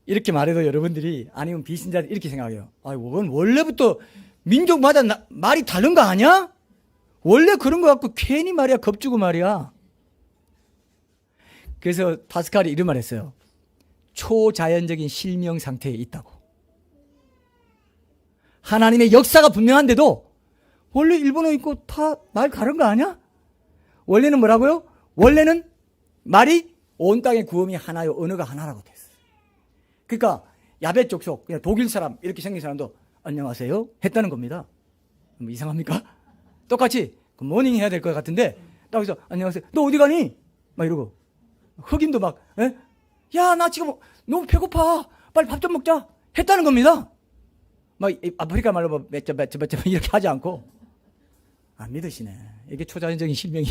이렇게 말해도 여러분들이, 아니면 비신자들 이렇게 생각해요. 이건 원래부터 민족마다 말이 다른 거 아니야? 원래 그런 거 갖고 괜히 말이야 겁주고 말이야. 그래서 파스칼이 이런 말 했어요. 초자연적인 실명 상태에 있다고. 하나님의 역사가 분명한데도 원래 일본어 있고 다 말 다른 거 아니야? 원래는 뭐라고요? 원래는 말이 온 땅의 구음이 하나요, 언어가 하나라고 됐어요. 그러니까 야베 족속, 그냥 독일 사람 이렇게 생긴 사람도 안녕하세요 했다는 겁니다. 뭐 이상합니까? 똑같이 굿모닝 해야 될 것 같은데 딱 여기서 안녕하세요, 너 어디 가니? 막 이러고, 흑인도 막 야, 나 지금 너무 배고파, 빨리 밥 좀 먹자 했다는 겁니다. 막 아프리카 말로 뭐 몇 점 이렇게 하지 않고. 안 믿으시네. 이게 초자연적인 실명이.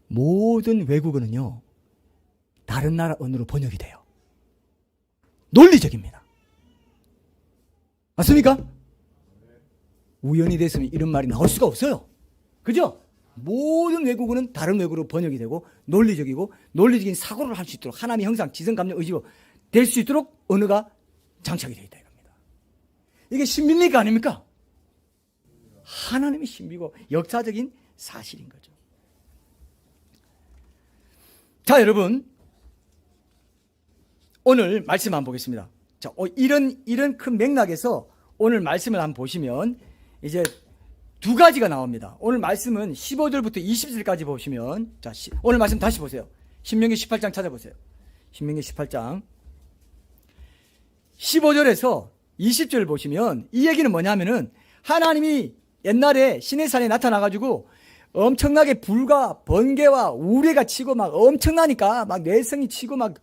모든 외국어는요, 다른 나라 언어로 번역이 돼요. 논리적입니다. 맞습니까? 우연히 됐으면 이런 말이 나올 수가 없어요. 그죠? 모든 외국어는 다른 외국어로 번역이 되고 논리적이고, 논리적인 사고를 할 수 있도록 하나님의 형상, 지성, 감정, 의지로 될 수 있도록 언어가 장착이 되어 있다 이겁니다. 이게 신비입니까 아닙니까? 하나님의 신비고 역사적인 사실인 거죠. 자, 여러분, 오늘 말씀 한번 보겠습니다. 자, 이런 큰 맥락에서 오늘 말씀을 한번 보시면 이제 두 가지가 나옵니다. 오늘 말씀은 15절부터 20절까지 보시면, 자, 오늘 말씀 다시 보세요. 신명기 18장 찾아보세요. 신명기 18장 15절에서 20절 보시면 이 얘기는 뭐냐면은, 하나님이 옛날에 시내산에 나타나가지고 엄청나게 불과 번개와 우레가 치고 막 엄청나니까 막 내성이 치고 막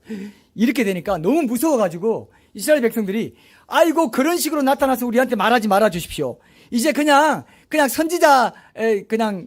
이렇게 되니까 너무 무서워가지고 이스라엘 백성들이 아이고 그런 식으로 나타나서 우리한테 말하지 말아 주십시오. 이제 그냥 선지자 그냥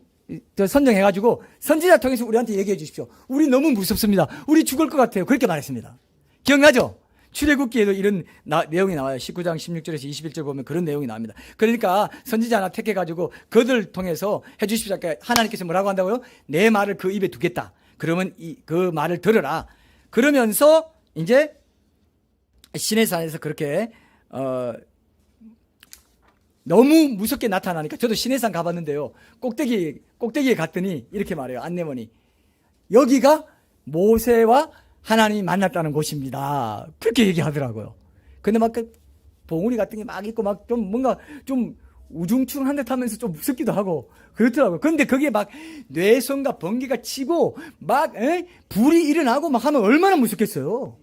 선정해가지고 선지자 통해서 우리한테 얘기해 주십시오. 우리 너무 무섭습니다. 우리 죽을 것 같아요. 그렇게 말했습니다. 기억나죠? 출애굽기에도 이런 내용이 나와요. 19장 16절에서 21절 보면 그런 내용이 나옵니다. 그러니까 선지자 하나 택해가지고 그들 통해서 해주십시오. 하나님께서 뭐라고 한다고요? 내 말을 그 입에 두겠다. 그러면 그 말을 들으라. 그러면서 이제 시내산에서 그렇게 너무 무섭게 나타나니까 저도 시내산 가봤는데요. 꼭대기에 갔더니 이렇게 말해요. 안내원이 여기가 모세와 하나님이 만났다는 곳입니다. 그렇게 얘기하더라고요. 근데 막 봉우리 같은 게 막 있고 막 좀 뭔가 좀 우중충한 듯 하면서 좀 무섭기도 하고 그렇더라고요. 그런데 그게 막 뇌성과 번개가 치고 막 불이 일어나고 막 하면 얼마나 무섭겠어요.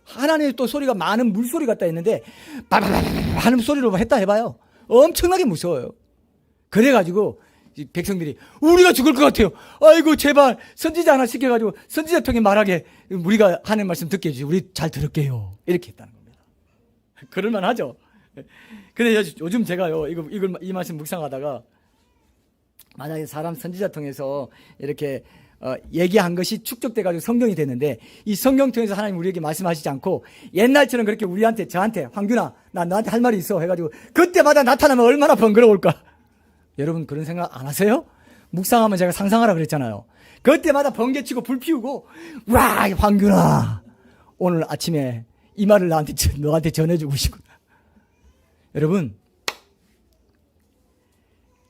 하나님의 또 소리가 많은 물소리 같다 했는데 바바바바 하는 소리로 했다 해봐요. 엄청나게 무서워요. 그래가지고 백성들이 우리가 죽을 것 같아요. 아이고 제발 선지자 하나 시켜가지고 선지자 통해 말하게 우리가 하는 말씀 듣게 해주지. 우리 잘 들을게요. 이렇게 했다는 겁니다. 그럴만하죠. 근데 요즘 제가요 이 말씀 묵상하다가 만약에 사람 선지자 통해서 이렇게 얘기한 것이 축적돼가지고 성경이 됐는데 이 성경 통해서 하나님 우리에게 말씀하시지 않고 옛날처럼 그렇게 저한테 황균아 나 너한테 할 말이 있어 해가지고 그때마다 나타나면 얼마나 번거로울까. 여러분 그런 생각 안 하세요? 묵상하면 제가 상상하라 그랬잖아요. 그때마다 번개치고 불 피우고 와 황균아 오늘 아침에 이 말을 너한테 전해주고 싶구나. 여러분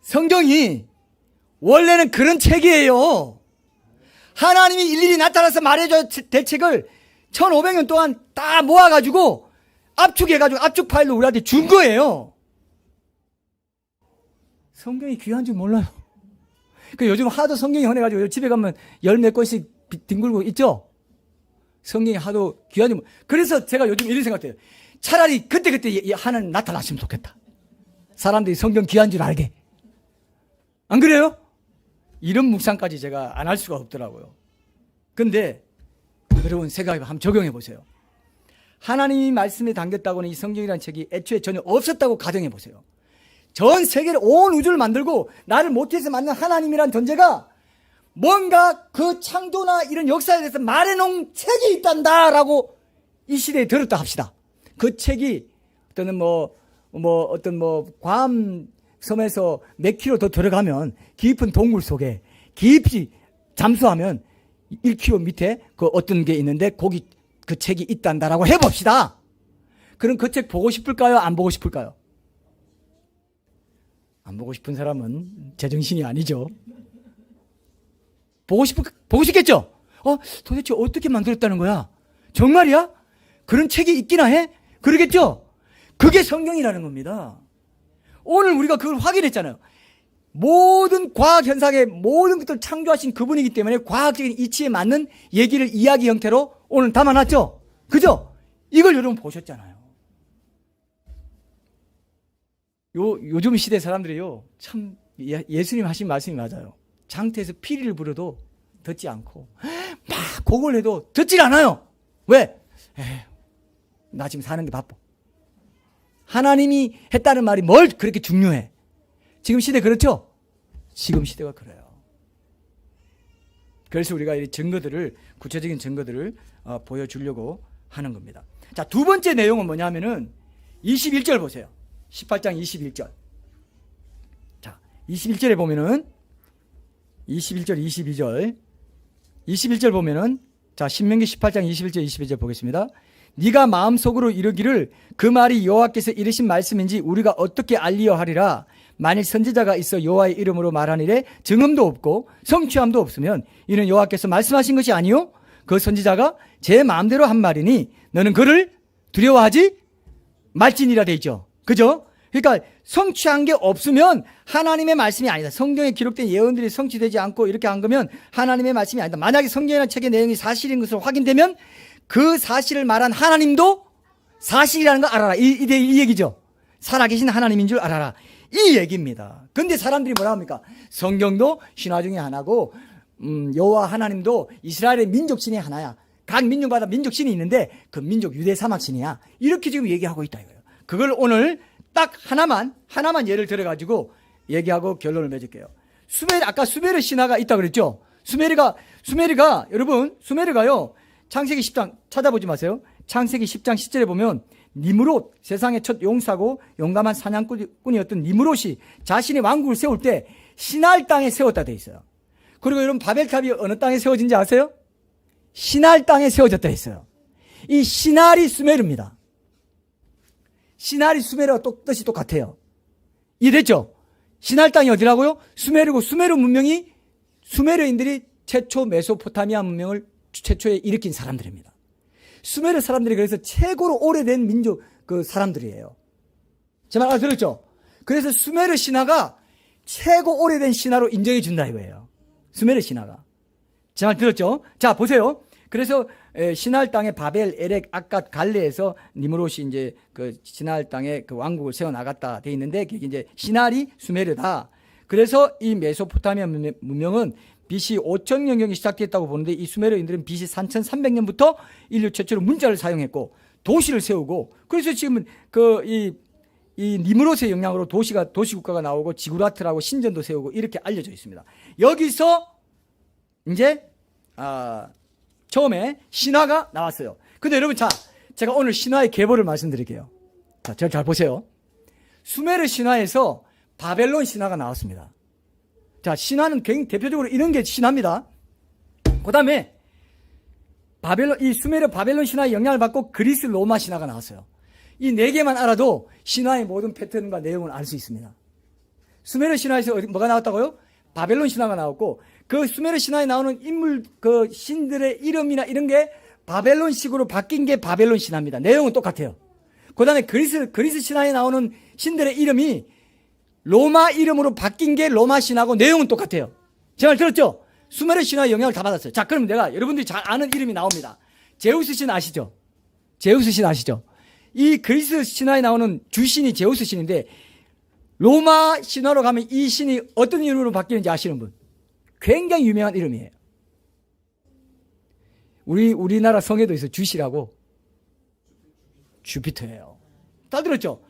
성경이 원래는 그런 책이에요. 하나님이 일일이 나타나서 말해줘야 될 책을 1500년 동안 다 모아가지고 압축해가지고 압축 파일로 우리한테 준 거예요. 성경이 귀한 줄 몰라요. 요즘 하도 성경이 헌해가지고 집에 가면 열 몇 권씩 뒹굴고 있죠? 성경이 하도 귀한 줄 몰라요. 그래서 제가 요즘 이런 생각해요. 차라리 그때 하나님 나타났으면 좋겠다. 사람들이 성경 귀한 줄 알게. 안 그래요? 이런 묵상까지 제가 안 할 수가 없더라고요. 근데 여러분 생각해 한번 적용해 보세요. 하나님이 말씀에 담겼다고는 이 성경이라는 책이 애초에 전혀 없었다고 가정해 보세요. 전 세계를 온 우주를 만들고 나를 모태에서 만든 하나님이란 존재가 뭔가 그 창조나 이런 역사에 대해서 말해놓은 책이 있단다라고 이 시대에 들었다 합시다. 그 책이 어떤 괌 섬에서 몇 킬로 더 들어가면 깊은 동굴 속에 깊이 잠수하면 1킬로 밑에 그 어떤 게 있는데 거기 그 책이 있단다라고 해봅시다. 그럼 그 책 보고 싶을까요? 안 보고 싶을까요? 안 보고 싶은 사람은 제정신이 아니죠. 보고 싶겠죠? 도대체 어떻게 만들었다는 거야? 정말이야? 그런 책이 있기나 해? 그러겠죠? 그게 성경이라는 겁니다. 오늘 우리가 그걸 확인했잖아요. 모든 과학 현상의 모든 것들을 창조하신 그분이기 때문에 과학적인 이치에 맞는 얘기를 이야기 형태로 오늘 담아놨죠? 그죠? 이걸 여러분 보셨잖아요. 요즘 시대 사람들이요, 참, 예수님 하신 말씀이 맞아요. 장태에서 피리를 부려도 듣지 않고, 막 곡을 해도 듣질 않아요. 왜? 나 지금 사는 게 바빠. 하나님이 했다는 말이 뭘 그렇게 중요해? 지금 시대 그렇죠? 지금 시대가 그래요. 그래서 우리가 이 증거들을, 구체적인 증거들을 보여주려고 하는 겁니다. 자, 두 번째 내용은 뭐냐면은 21절 보세요. 18장 21절. 자, 21절에 보면은 21절, 22절. 21절 보면은 자, 신명기 18장 21절, 22절 보겠습니다. 네가 마음속으로 이르기를 그 말이 여호와께서 이르신 말씀인지 우리가 어떻게 알리어 하리라. 만일 선지자가 있어 여호와의 이름으로 말하니래 증언도 없고 성취함도 없으면 이는 여호와께서 말씀하신 것이 아니요 그 선지자가 제 마음대로 한 말이니 너는 그를 두려워하지 말지니라 돼 있죠. 그죠? 그러니까 성취한 게 없으면 하나님의 말씀이 아니다. 성경에 기록된 예언들이 성취되지 않고 이렇게 한 거면 하나님의 말씀이 아니다. 만약에 성경이라는 책의 내용이 사실인 것으로 확인되면 그 사실을 말한 하나님도 사실이라는 거 알아라. 이 얘기죠. 살아계신 하나님인 줄 알아라. 이 얘기입니다. 근데 사람들이 뭐라 합니까? 성경도 신화 중에 하나고 여호와 하나님도 이스라엘의 민족신이 하나야. 각 민족마다 민족신이 있는데 그 민족 유대 사막신이야. 이렇게 지금 얘기하고 있다 이거예요. 그걸 오늘 딱 하나만 예를 들어가지고 얘기하고 결론을 맺을게요. 아까 수메르 신화가 있다 그랬죠? 수메르가 여러분 수메르가요. 창세기 10장 찾아보지 마세요. 창세기 10장 10절에 보면 니므롯, 세상의 첫 용사고 용감한 사냥꾼이었던 니므롯이 자신의 왕국을 세울 때 시날 땅에 세웠다 돼 있어요. 그리고 여러분 바벨탑이 어느 땅에 세워진지 아세요? 시날 땅에 세워졌다 했어요. 이 시날이 수메르입니다. 시날이 수메르와 뜻이 똑같아요. 이해됐죠? 시날 땅이 어디라고요? 수메르고 수메르 문명이 수메르인들이 최초 메소포타미아 문명을 최초에 일으킨 사람들입니다. 수메르 사람들이 그래서 최고로 오래된 민족 그 사람들이에요. 제 말 알아들었죠? 그래서 수메르 신화가 최고 오래된 신화로 인정해 준다 이거예요. 수메르 신화가. 제 말 들었죠? 자, 보세요. 그래서 시날 땅의 바벨, 에렉, 아갓, 갈레에서 니므롯이 이제 그 시날 땅에 그 왕국을 세워 나갔다 돼 있는데 그게 이제 시날이 수메르다. 그래서 이 메소포타미아 문명은 BC 5000년경에 시작됐다고 보는데 이 수메르인들은 BC 3300년부터 인류 최초로 문자를 사용했고 도시를 세우고 그래서 지금 이 니므롯의 영향으로 도시국가가 나오고 지구라트라고 신전도 세우고 이렇게 알려져 있습니다. 여기서 이제 처음에 신화가 나왔어요. 근데 여러분 제가 오늘 신화의 계보를 말씀드릴게요. 자, 잘 보세요. 수메르 신화에서 바벨론 신화가 나왔습니다. 자, 신화는 굉장히 대표적으로 이런 게 신화입니다. 그 다음에 이 수메르 바벨론 신화의 영향을 받고 그리스 로마 신화가 나왔어요. 이 네 개만 알아도 신화의 모든 패턴과 내용을 알 수 있습니다. 수메르 신화에서 뭐가 나왔다고요? 바벨론 신화가 나왔고 그 수메르 신화에 나오는 인물 그 신들의 이름이나 이런 게 바벨론식으로 바뀐 게 바벨론 신화입니다. 내용은 똑같아요. 그 다음에 그리스 신화에 나오는 신들의 이름이 로마 이름으로 바뀐 게 로마 신화고 내용은 똑같아요. 제 말 들었죠? 수메르 신화의 영향을 다 받았어요. 자, 그럼 내가 여러분들이 잘 아는 이름이 나옵니다. 제우스 신 아시죠? 제우스 신 아시죠? 이 그리스 신화에 나오는 주신이 제우스 신인데 로마 신화로 가면 이 신이 어떤 이름으로 바뀌는지 아시는 분? 굉장히 유명한 이름이에요. 우리나라 성에도 있어요. 주시라고. 주피터예요. 다 들었죠?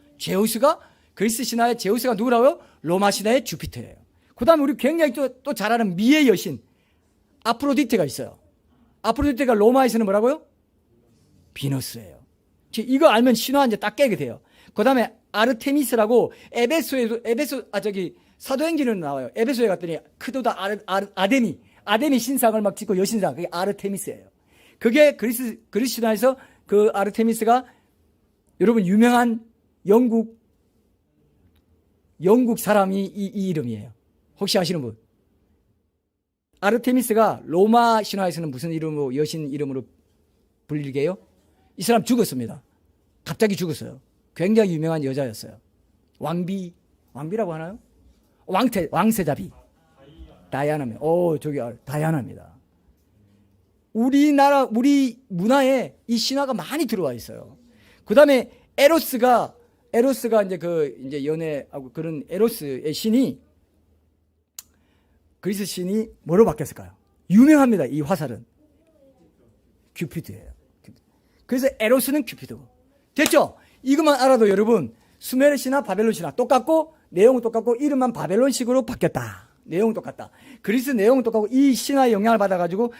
그리스 신화의 제우스가 누구라고요? 로마 신화의 주피터예요. 그 다음에 우리 굉장히 또 잘 아는 미의 여신 아프로디테가 있어요. 아프로디테가 로마에서는 뭐라고요? 비너스예요. 이거 알면 신화 이제 딱 깨게 돼요. 그 다음에 아르테미스라고 사도행전에는 나와요. 에베소에 갔더니 크도다 아데미 신상을 막 짓고 여신상, 그게 아르테미스예요. 그게 그리스 신화에서 그 아르테미스가 여러분 유명한 영국 사람이 이 이름이에요. 혹시 아시는 분? 아르테미스가 로마 신화에서는 무슨 이름으로 여신 이름으로 불리게요? 이 사람 죽었습니다. 갑자기 죽었어요. 굉장히 유명한 여자였어요. 왕비라고 하나요? 왕세자비. 다이아나입니다. 다이아나입니다. 우리 문화에 이 신화가 많이 들어와 있어요. 그 다음에 에로스가 이제 연애하고 그런 에로스의 신이 그리스 신이 뭐로 바뀌었을까요? 유명합니다. 이 화살은 큐피드예요. 그래서 에로스는 큐피드고. 됐죠? 이것만 알아도 여러분 수메르 신화, 바벨론 신화 똑같고 내용은 똑같고 이름만 바벨론식으로 바뀌었다. 내용은 똑같다. 그리스 내용은 똑같고 이 신화의 영향을 받아가지고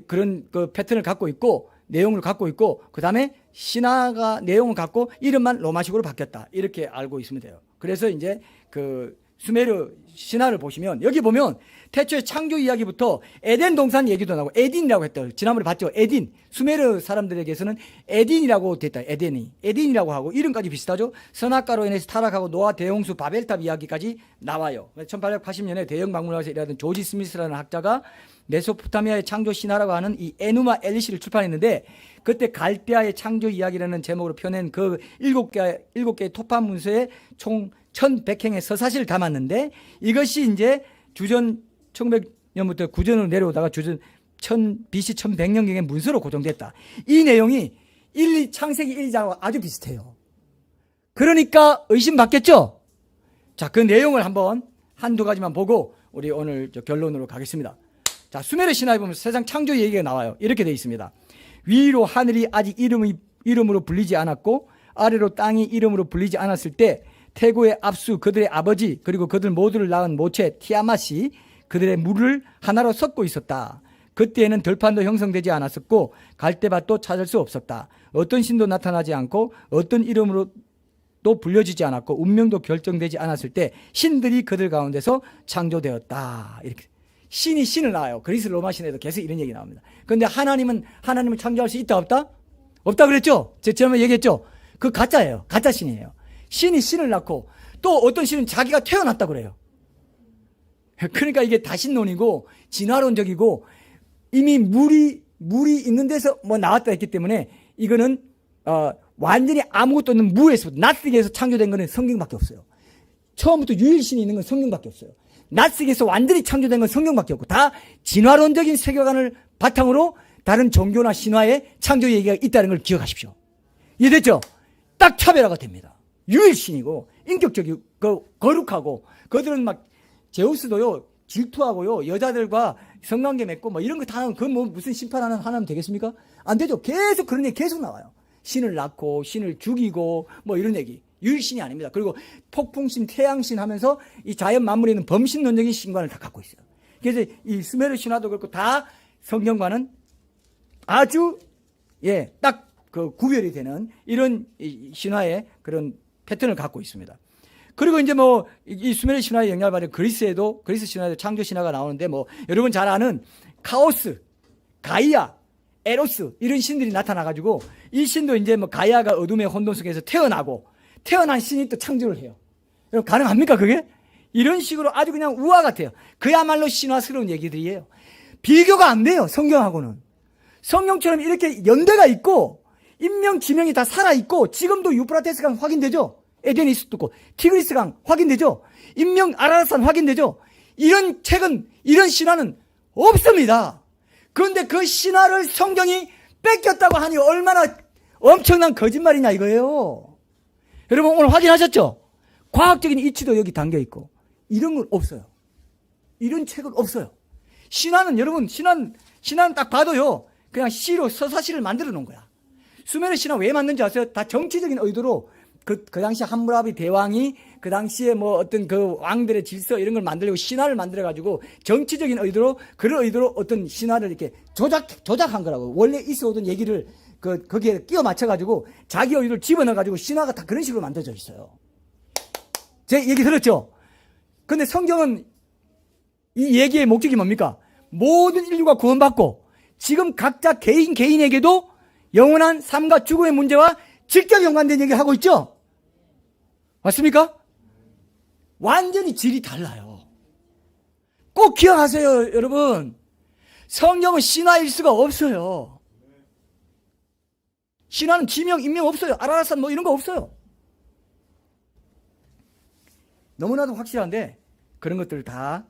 그런 그 패턴을 갖고 있고 내용을 갖고 있고 그 다음에 신화가 내용을 갖고 이름만 로마식으로 바뀌었다. 이렇게 알고 있으면 돼요. 그래서 이제 그 수메르 신화를 보시면 여기 보면 태초의 창조 이야기부터 에덴 동산 얘기도 나오고 에딘이라고 했죠. 지난번에 봤죠. 에딘. 수메르 사람들에게서는 에딘이라고 됐다. 에딘이라고 하고 이름까지 비슷하죠. 선악과로 인해서 타락하고 노아 대홍수 바벨탑 이야기까지 나와요. 1880년에 대형 박물관에서 일하던 조지 스미스라는 학자가 메소포타미아의 창조 신화라고 하는 이 에누마 엘리시를 출판했는데 그때 갈대아의 창조 이야기라는 제목으로 펴낸 그 7개의 토판 문서에 총 1100행의 서사시를 담았는데 이것이 이제 주전 1900년부터 구전으로 내려오다가 주전 BC 1100년경의 문서로 고정됐다. 이 내용이 창세기 1장과 아주 비슷해요. 그러니까 의심받겠죠? 자, 그 내용을 한번 한두 가지만 보고 우리 오늘 결론으로 가겠습니다. 자, 수메르 신화에 보면 세상 창조 얘기가 나와요. 이렇게 되어 있습니다. 위로 하늘이 아직 이름으로 불리지 않았고 아래로 땅이 이름으로 불리지 않았을 때 태고의 압수 그들의 아버지 그리고 그들 모두를 낳은 모체 티아맛이 그들의 물을 하나로 섞고 있었다. 그때에는 들판도 형성되지 않았었고 갈대밭도 찾을 수 없었다. 어떤 신도 나타나지 않고 어떤 이름으로 또 불려지지 않았고 운명도 결정되지 않았을 때 신들이 그들 가운데서 창조되었다. 이렇게 신이 신을 낳아요. 그리스 로마 신에도 계속 이런 얘기 나옵니다. 그런데 하나님을 창조할 수 있다 없다? 없다 그랬죠? 제가 지난번에 얘기했죠? 그 가짜예요. 가짜 신이에요. 신이 신을 낳고 또 어떤 신은 자기가 태어났다 그래요. 그러니까 이게 다신론이고 진화론적이고 이미 물이 있는 데서 뭐 나왔다 했기 때문에 이거는 완전히 아무것도 없는 무에서 낯익에서 창조된 거는 성경밖에 없어요. 처음부터 유일신이 있는 건 성경밖에 없어요. 낯익에서 완전히 창조된 건 성경밖에 없고 다 진화론적인 세계관을 바탕으로 다른 종교나 신화에 창조 얘기가 있다는 걸 기억하십시오. 이해됐죠? 딱 차별화가 됩니다. 유일신이고 인격적이고 거룩하고 그들은 막 제우스도요 질투하고요 여자들과 성관계 맺고 뭐 이런 거 다 하면 그건 뭐 무슨 심판하는 하나님 되겠습니까? 안 되죠. 계속 그런 얘기 계속 나와요. 신을 낳고 신을 죽이고 뭐 이런 얘기. 유일신이 아닙니다. 그리고 폭풍신, 태양신 하면서 이 자연 만물에 있는 범신론적인 신관을 다 갖고 있어요. 그래서 이 수메르 신화도 그렇고 다 성경과는 아주 딱 그 구별이 되는 이런 신화의 그런 패턴을 갖고 있습니다. 그리고 이제 뭐 이 수메르 신화의 영향을 받은 그리스 신화에도 창조 신화가 나오는데 뭐 여러분 잘 아는 카오스, 가이아, 에로스 이런 신들이 나타나가지고 이 신도 이제 뭐 가이아가 어둠의 혼돈 속에서 태어난 신이 또 창조를 해요. 여러분 가능합니까 그게? 이런 식으로 아주 그냥 우화 같아요. 그야말로 신화스러운 얘기들이에요. 비교가 안 돼요. 성경하고는. 성경처럼 이렇게 연대가 있고 인명 지명이 다 살아있고 지금도 유프라테스강 확인되죠. 에덴이 있고 티그리스강 확인되죠. 인명 아라라산 확인되죠. 이런 책은 이런 신화는 없습니다. 그런데 그 신화를 성경이 뺏겼다고 하니 얼마나 엄청난 거짓말이냐 이거예요. 여러분 오늘 확인하셨죠? 과학적인 이치도 여기 담겨있고 이런 건 없어요. 이런 책은 없어요. 신화는 여러분 신화는 딱 봐도요 그냥 시로 서사시를 만들어 놓은 거야. 수메르 신화 왜 만든지 아세요? 다 정치적인 의도로 그 당시 함무라비 대왕이 그 당시에 뭐 어떤 그 왕들의 질서 이런 걸 만들려고 신화를 만들어가지고 정치적인 의도로 그런 의도로 어떤 신화를 이렇게 조작한 거라고. 원래 있어오던 얘기를 거기에 끼워 맞춰가지고 자기 의도를 집어넣어가지고 신화가 다 그런 식으로 만들어져 있어요. 제 얘기 들었죠? 근데 성경은 이 얘기의 목적이 뭡니까? 모든 인류가 구원받고 지금 각자 개인에게도 영원한 삶과 죽음의 문제와 직접 연관된 얘기를 하고 있죠? 맞습니까? 완전히 질이 달라요. 꼭 기억하세요, 여러분. 성경은 신화일 수가 없어요. 신화는 지명, 인명 없어요. 아라라산 뭐 이런 거 없어요. 너무나도 확실한데 그런 것들을 다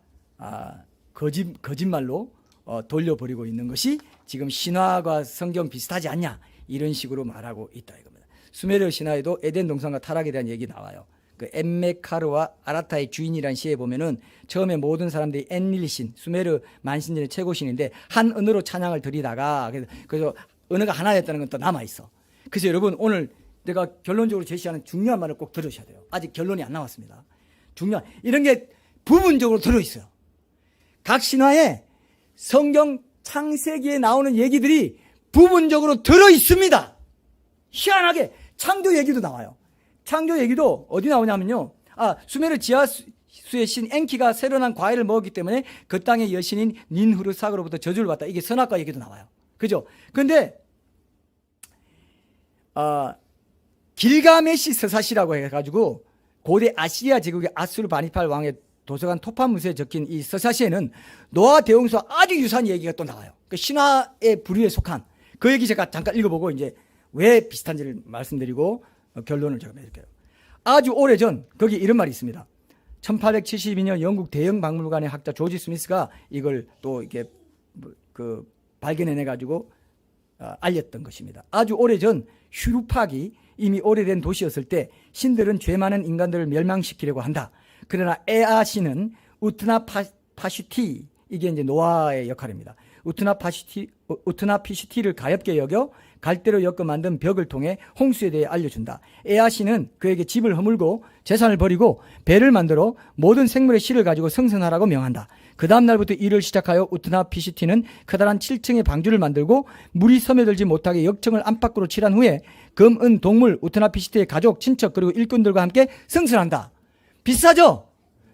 거짓말로 돌려버리고 있는 것이 지금 신화가 성경 비슷하지 않냐 이런 식으로 말하고 있다 이겁니다. 수메르 신화에도 에덴 동산과 타락에 대한 얘기 나와요. 그 엠메카르와 아라타의 주인이라는 시에 보면은 처음에 모든 사람들이 엔릴신 수메르 만신전의 최고신인데 한 언어로 찬양을 드리다가 그래서 언어가 하나였다는 건 또 남아 있어. 그래서 여러분 오늘 내가 결론적으로 제시하는 중요한 말을 꼭 들으셔야 돼요. 아직 결론이 안 나왔습니다. 중요한 이런 게 부분적으로 들어 있어요. 각 신화에 성경 창세기에 나오는 얘기들이 부분적으로 들어 있습니다. 희한하게 창조 얘기도 나와요. 창조 얘기도 어디 나오냐면요. 수메르 지하수의 신 엔키가 새로 난 과일을 먹었기 때문에 그 땅의 여신인 닌후르삭으로부터 저주를 받다. 이게 선악과 얘기도 나와요. 그죠? 그런데 길가메시 서사시라고 해가지고 고대 아시리아 제국의 아수르바니팔 왕의 도서관 토파무스에 적힌 이 서사시에는 노아 대홍수와 아주 유사한 얘기가 또 나와요. 그 신화의 부류에 속한 그 얘기 제가 잠깐 읽어보고 이제 왜 비슷한지를 말씀드리고 결론을 제가 맺을게요. 아주 오래전 거기 이런 말이 있습니다. 1872년 영국 대형 박물관의 학자 조지 스미스가 이걸 또 이렇게 발견해내 가지고 알렸던 것입니다. 아주 오래전 휴루팍이 이미 오래된 도시였을 때 신들은 죄 많은 인간들을 멸망시키려고 한다. 그러나 에아시는 우트나 파슈티, 이게 이제 노아의 역할입니다. 우트나 피슈티를 가엾게 여겨 갈대로 엮어 만든 벽을 통해 홍수에 대해 알려준다. 에아시는 그에게 집을 허물고 재산을 버리고 배를 만들어 모든 생물의 실을 가지고 승선하라고 명한다. 그 다음 날부터 일을 시작하여 우트나 피슈티는 커다란 7층의 방주를 만들고 물이 스며들지 못하게 역청을 안팎으로 칠한 후에 금, 은, 동물, 우트나 피슈티의 가족, 친척 그리고 일꾼들과 함께 승선한다. 비슷하죠?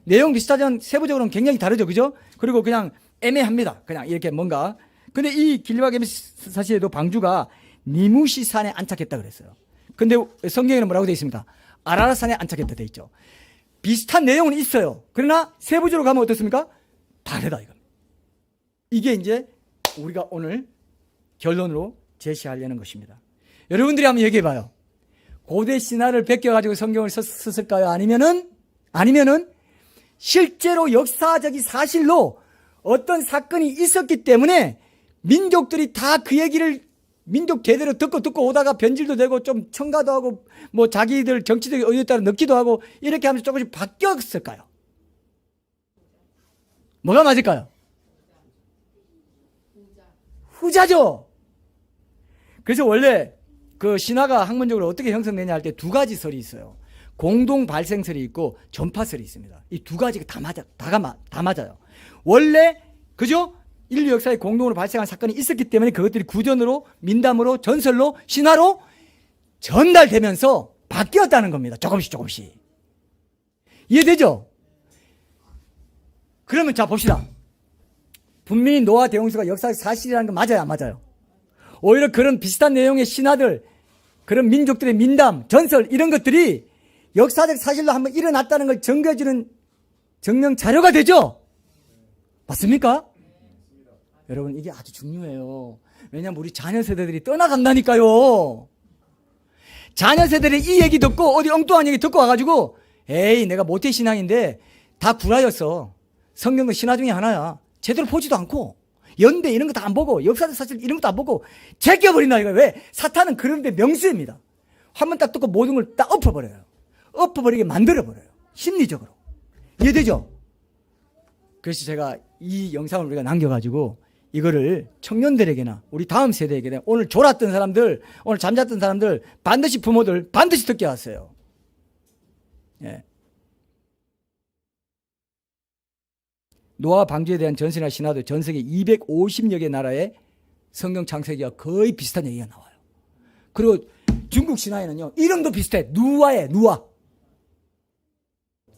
내용 비슷하지만 세부적으로는 굉장히 다르죠. 그죠? 그리고 그냥 애매합니다. 그냥 이렇게 뭔가. 근데 이 길르바게미사시에도 방주가 니무시산에 안착했다 그랬어요. 근데 성경에는 뭐라고 되어 있습니까? 아라라산에 안착했다 되어 있죠. 비슷한 내용은 있어요. 그러나 세부적으로 가면 어떻습니까? 다르다 이겁니다. 이게 이제 우리가 오늘 결론으로 제시하려는 것입니다. 여러분들이 한번 얘기해 봐요. 고대 신화를 베껴가지고 성경을 썼을까요? 아니면은 실제로 역사적인 사실로 어떤 사건이 있었기 때문에 민족들이 다 그 얘기를 민족 제대로 듣고 오다가 변질도 되고 좀 첨가도 하고 뭐 자기들 정치적인 의도에 따라 넣기도 하고 이렇게 하면서 조금씩 바뀌었을까요? 뭐가 맞을까요? 후자죠. 그래서 원래 그 신화가 학문적으로 어떻게 형성되냐 할 때 두 가지 설이 있어요. 공동 발생설이 있고 전파설이 있습니다. 이 두 가지가 다 맞아요. 원래 그죠? 인류 역사에 공동으로 발생한 사건이 있었기 때문에 그것들이 구전으로, 민담으로, 전설로, 신화로 전달되면서 바뀌었다는 겁니다. 조금씩. 이해되죠? 그러면 자 봅시다. 분명히 노아 대홍수가 역사적 사실이라는 건 맞아요, 안 맞아요? 오히려 그런 비슷한 내용의 신화들, 그런 민족들의 민담, 전설 이런 것들이 역사적 사실로 한번 일어났다는 걸 증거해주는 증명 자료가 되죠? 맞습니까? 여러분 이게 아주 중요해요. 왜냐하면 우리 자녀 세대들이 떠나간다니까요. 자녀 세대들이 이 얘기 듣고 어디 엉뚱한 얘기 듣고 와가지고 에이 내가 모태신앙인데 다 구라였어. 성경도 신화 중에 하나야. 제대로 보지도 않고 연대 이런 거 다 안 보고 역사적 사실 이런 것도 안 보고 제껴버린다 이거예요. 왜? 사탄은 그런데 명수입니다. 한번 딱 듣고 모든 걸 딱 엎어버려요. 엎어버리게 만들어버려요. 심리적으로. 이해되죠? 그래서 제가 이 영상을 우리가 남겨가지고 이거를 청년들에게나 우리 다음 세대에게나 오늘 졸았던 사람들, 오늘 잠잤던 사람들, 반드시 부모들 반드시 듣게 왔어요. 예. 노아 방주에 대한 전설이나 신화도 전 세계 250여 개 나라의 성경 창세기와 거의 비슷한 얘기가 나와요. 그리고 중국 신화에는요 이름도 비슷해.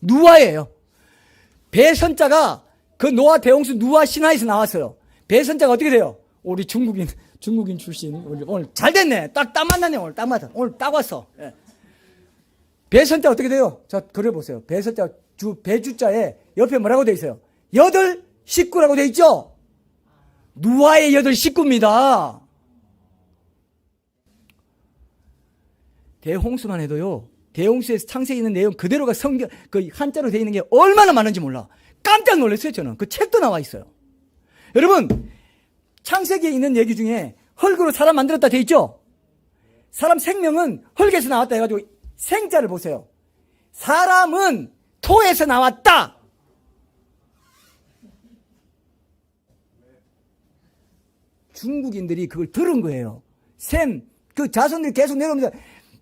누아예요. 배선자가 그 노아 대홍수 누아 신화에서 나왔어요. 배선자가 어떻게 돼요? 우리 중국인 출신. 오늘 잘 됐네. 딱 만났네. 오늘 딱 맞아. 오늘 딱 왔어. 예. 배선자 어떻게 돼요? 자, 그려보세요. 배선자 배주자에 옆에 뭐라고 돼 있어요? 8 식구라고 돼 있죠? 누아의 8 식구입니다. 대홍수만 해도요. 대홍수에서 창세기 있는 내용 그대로가 성경 그 한자로 돼 있는 게 얼마나 많은지 몰라. 깜짝 놀랐어요, 저는. 그 책도 나와 있어요. 여러분, 창세기에 있는 얘기 중에 흙으로 사람 만들었다 돼 있죠? 사람 생명은 흙에서 나왔다 해가지고 생자를 보세요. 사람은 토에서 나왔다. 중국인들이 그걸 들은 거예요. 그 자손들이 계속 내려오면서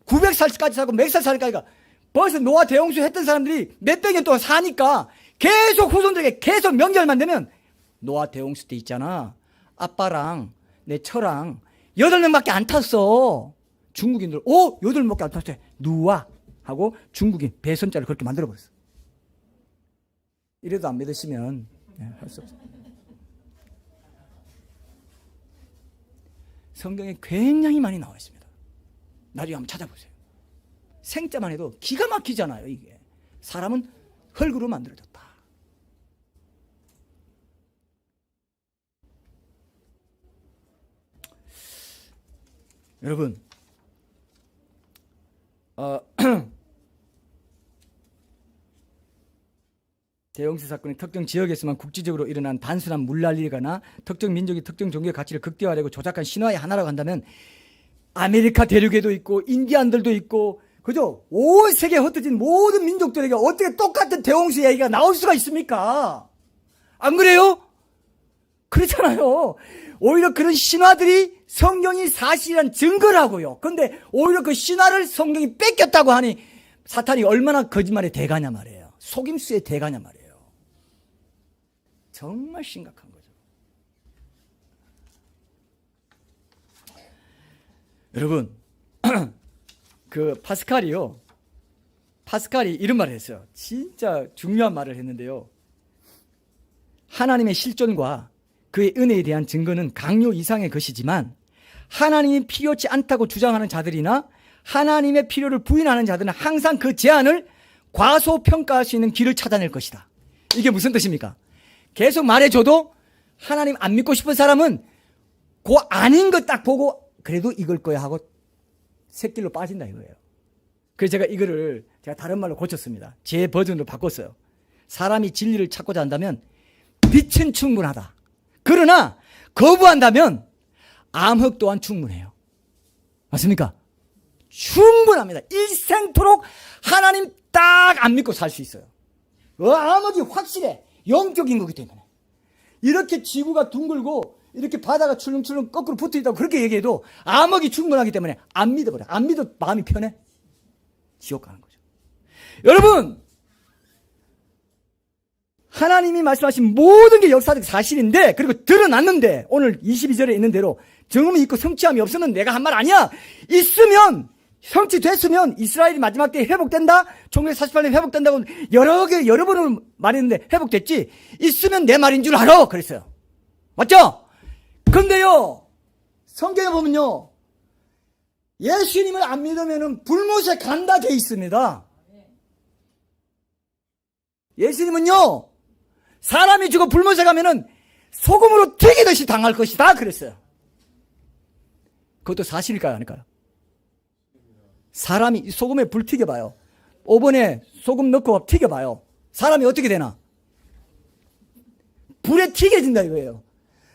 900살까지 살고 몇 살까지 가. 벌써 노아 대홍수 했던 사람들이 몇백 년 동안 사니까 계속 후손들에게 계속 명절만 되면 노아 대홍수 때 있잖아. 아빠랑 내 처랑 8명밖에 안 탔어. 중국인들 8명밖에 안 탔어. 누아 하고 중국인 배선자를 그렇게 만들어버렸어. 이래도 안 믿으시면 할 수 없어. 성경에 굉장히 많이 나와 있습니다. 나중에 한번 찾아보세요. 생자만 해도 기가 막히잖아요. 이게 사람은 흙으로 만들어졌다. 여러분 대홍수 사건이 특정 지역에서만 국지적으로 일어난 단순한 물난리거나 특정 민족이 특정 종교의 가치를 극대화하려고 조작한 신화의 하나라고 한다면 아메리카 대륙에도 있고 인디안들도 있고 그죠? 온 세계에 흩어진 모든 민족들에게 어떻게 똑같은 대홍수 얘기가 나올 수가 있습니까? 안 그래요? 그렇잖아요. 오히려 그런 신화들이 성경이 사실이란 증거라고요. 그런데 오히려 그 신화를 성경이 뺏겼다고 하니 사탄이 얼마나 거짓말의 대가냐 말이에요. 속임수의 대가냐 말이에요. 정말 심각한 거죠. 여러분, 그 파스칼이 이런 말을 했어요. 진짜 중요한 말을 했는데요. 하나님의 실존과 그의 은혜에 대한 증거는 강요 이상의 것이지만 하나님이 필요치 않다고 주장하는 자들이나 하나님의 필요를 부인하는 자들은 항상 그 제안을 과소평가할 수 있는 길을 찾아낼 것이다. 이게 무슨 뜻입니까? 계속 말해줘도 하나님 안 믿고 싶은 사람은 그 아닌 것 딱 보고 그래도 이걸 거야 하고 새길로 빠진다 이거예요. 그래서 제가 이거를 제가 다른 말로 고쳤습니다. 제 버전으로 바꿨어요. 사람이 진리를 찾고자 한다면 빛은 충분하다. 그러나 거부한다면 암흑 또한 충분해요. 맞습니까? 충분합니다. 일생토록 하나님 딱 안 믿고 살 수 있어요. 암흑이 확실해. 영적인 거기 때문에. 이렇게 지구가 둥글고 이렇게 바다가 출렁출렁 거꾸로 붙어있다고 그렇게 얘기해도 암흑이 충분하기 때문에 안 믿어버려. 안 믿어 마음이 편해. 지옥 가는 거죠. 여러분, 하나님이 말씀하신 모든 게 역사적 사실인데, 그리고 드러났는데, 오늘 22절에 있는 대로 정음이 있고 성취함이 없으면 내가 한 말 아니야. 있으면, 성취됐으면 이스라엘이 마지막 때에 회복된다. 1948년 회복된다고 여러 번을 말했는데 회복됐지. 있으면 내 말인 줄 알아. 그랬어요. 맞죠? 근데요, 성경에 보면요, 예수님을 안 믿으면 불못에 간다 돼 있습니다. 예수님은요, 사람이 죽어 불못에 가면은 소금으로 튀기듯이 당할 것이다 그랬어요. 그것도 사실일까요, 아닐까요? 사람이 소금에 불 튀겨봐요. 오븐에 소금 넣고 튀겨봐요. 사람이 어떻게 되나? 불에 튀겨진다 이거예요.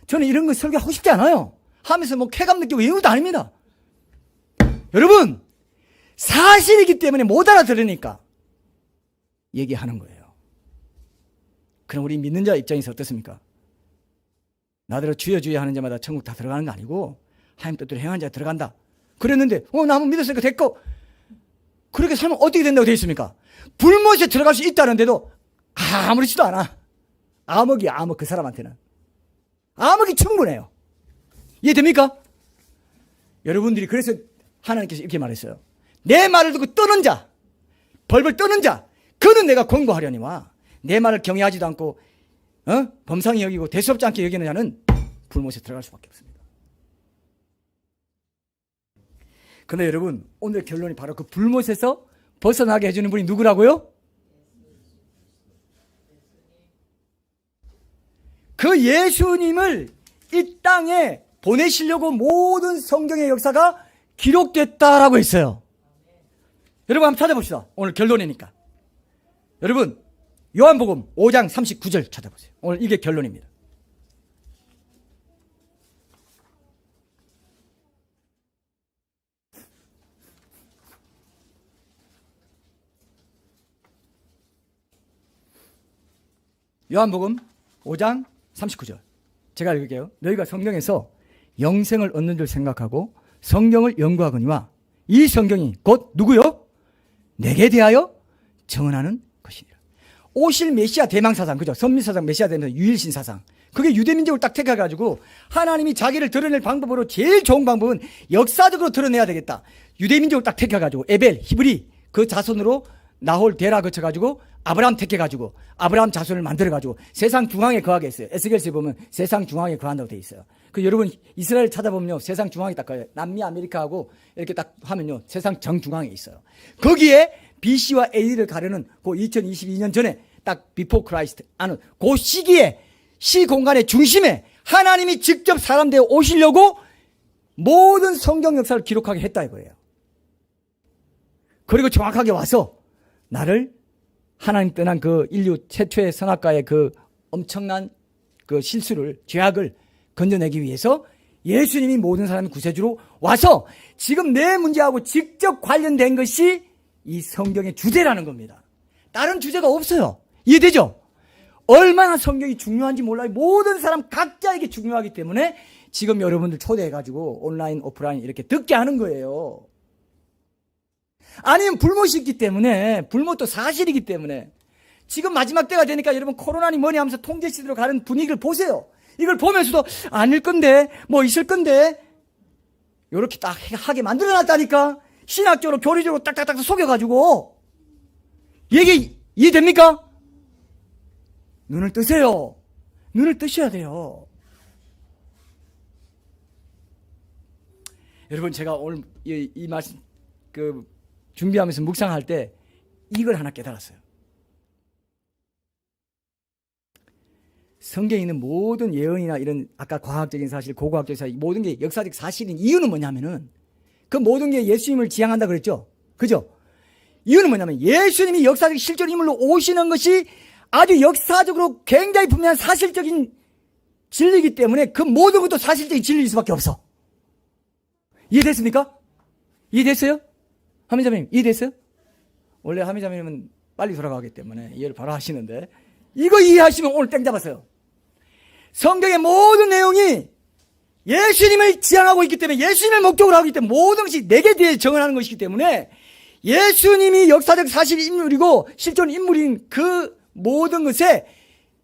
저는 이런 거 설교하고 싶지 않아요. 하면서 뭐 쾌감 느끼고 이런 것도 아닙니다. 여러분, 사실이기 때문에 못 알아들으니까 얘기하는 거예요. 그럼 우리 믿는 자 입장에서 어떻습니까? 나더러 주여 주여 하는 자마다 천국 다 들어가는 거 아니고 하나님 뜻대로 행하는 자 들어간다. 그랬는데 나 한번 믿었으니까 됐고, 그렇게 살면 어떻게 된다고 되어 있습니까? 불못에 들어갈 수 있다는데도 아무렇지도 않아. 암흑이 암흑, 그 사람한테는 암흑이 충분해요. 이해됩니까? 여러분들이 그래서 하나님께서 이렇게 말했어요. 내 말을 듣고 떠는 자, 벌벌 떠는 자, 그는 내가 권고하려니와 내 말을 경외하지도 않고 범상히 여기고 대수롭지 않게 여기는 자는 불못에 들어갈 수밖에 없습니다. 그런데 여러분, 오늘 결론이 바로 그 불못에서 벗어나게 해주는 분이 누구라고요? 그 예수님을 이 땅에 보내시려고 모든 성경의 역사가 기록됐다라고 했어요. 여러분 한번 찾아봅시다. 오늘 결론이니까. 여러분, 요한복음 5장 39절 찾아보세요. 오늘 이게 결론입니다. 요한복음 5장 39절. 제가 읽을게요. 너희가 성경에서 영생을 얻는 줄 생각하고 성경을 연구하거니와 이 성경이 곧 누구요? 내게 대하여 증언하는 것이니라. 오실 메시아 대망사상, 그죠? 선민사상, 메시아 대망사상, 유일신 사상. 그게 유대민족을 딱 택해가지고 하나님이 자기를 드러낼 방법으로 제일 좋은 방법은 역사적으로 드러내야 되겠다. 유대민족을 딱 택해가지고 에벨, 히브리 그 자손으로 나홀, 데라 거쳐가지고 아브라함 택해가지고 아브라함 자손을 만들어가지고 세상 중앙에 거하게 했어요. 에스겔서에 보면 세상 중앙에 거한다고 되어 있어요. 그 여러분 이스라엘 찾아보면요, 세상 중앙에 딱 거예요. 남미 아메리카하고 이렇게 딱 하면요, 세상 정중앙에 있어요. 거기에 BC와 AD를 가르는 그 2022년 전에 딱 비포 크라이스트 하는 그 시기에 시공간의 중심에 하나님이 직접 사람 되어 오시려고 모든 성경 역사를 기록하게 했다 이거예요. 그리고 정확하게 와서 나를 하나님 떠난 그 인류 최초의 선악과의 그 엄청난 그 실수를, 죄악을 건져내기 위해서 예수님이 모든 사람의 구세주로 와서 지금 내 문제하고 직접 관련된 것이 이 성경의 주제라는 겁니다. 다른 주제가 없어요. 이해되죠? 얼마나 성경이 중요한지 몰라요. 모든 사람 각자에게 중요하기 때문에 지금 여러분들 초대해가지고 온라인, 오프라인 이렇게 듣게 하는 거예요. 아니면 불못이 있기 때문에, 불못도 사실이기 때문에. 지금 마지막 때가 되니까 여러분 코로나니 뭐니 하면서 통제 시대로 가는 분위기를 보세요. 이걸 보면서도 아닐 건데, 뭐 있을 건데, 요렇게 딱 하게 만들어놨다니까. 신학적으로, 교리적으로 딱딱딱 속여가지고. 얘기 이해됩니까? 눈을 뜨세요. 눈을 뜨셔야 돼요. 여러분, 제가 오늘 이 말씀 준비하면서 묵상할 때 이걸 하나 깨달았어요. 성경에 있는 모든 예언이나 이런 아까 과학적인 사실, 고고학적인 사실, 모든 게 역사적 사실인 이유는 뭐냐면은 그 모든 게 예수님을 지향한다 그랬죠. 그죠? 이유는 뭐냐면 예수님이 역사적 실존 인물로 오시는 것이 아주 역사적으로 굉장히 분명한 사실적인 진리이기 때문에 그 모든 것도 사실적인 진리일 수밖에 없어. 이해됐습니까? 이해됐어요? 하미자매님 이해됐어요? 원래 하미자매님은 빨리 돌아가기 때문에 이해를 바로 하시는데 이거 이해하시면 오늘 땡 잡았어요. 성경의 모든 내용이 예수님을 지향하고 있기 때문에 예수님을 목적으로 하기 때문에 모든 것이 내게 대해 정언하는 것이기 때문에 예수님이 역사적 사실 인물이고 실존 인물인 그 모든 것에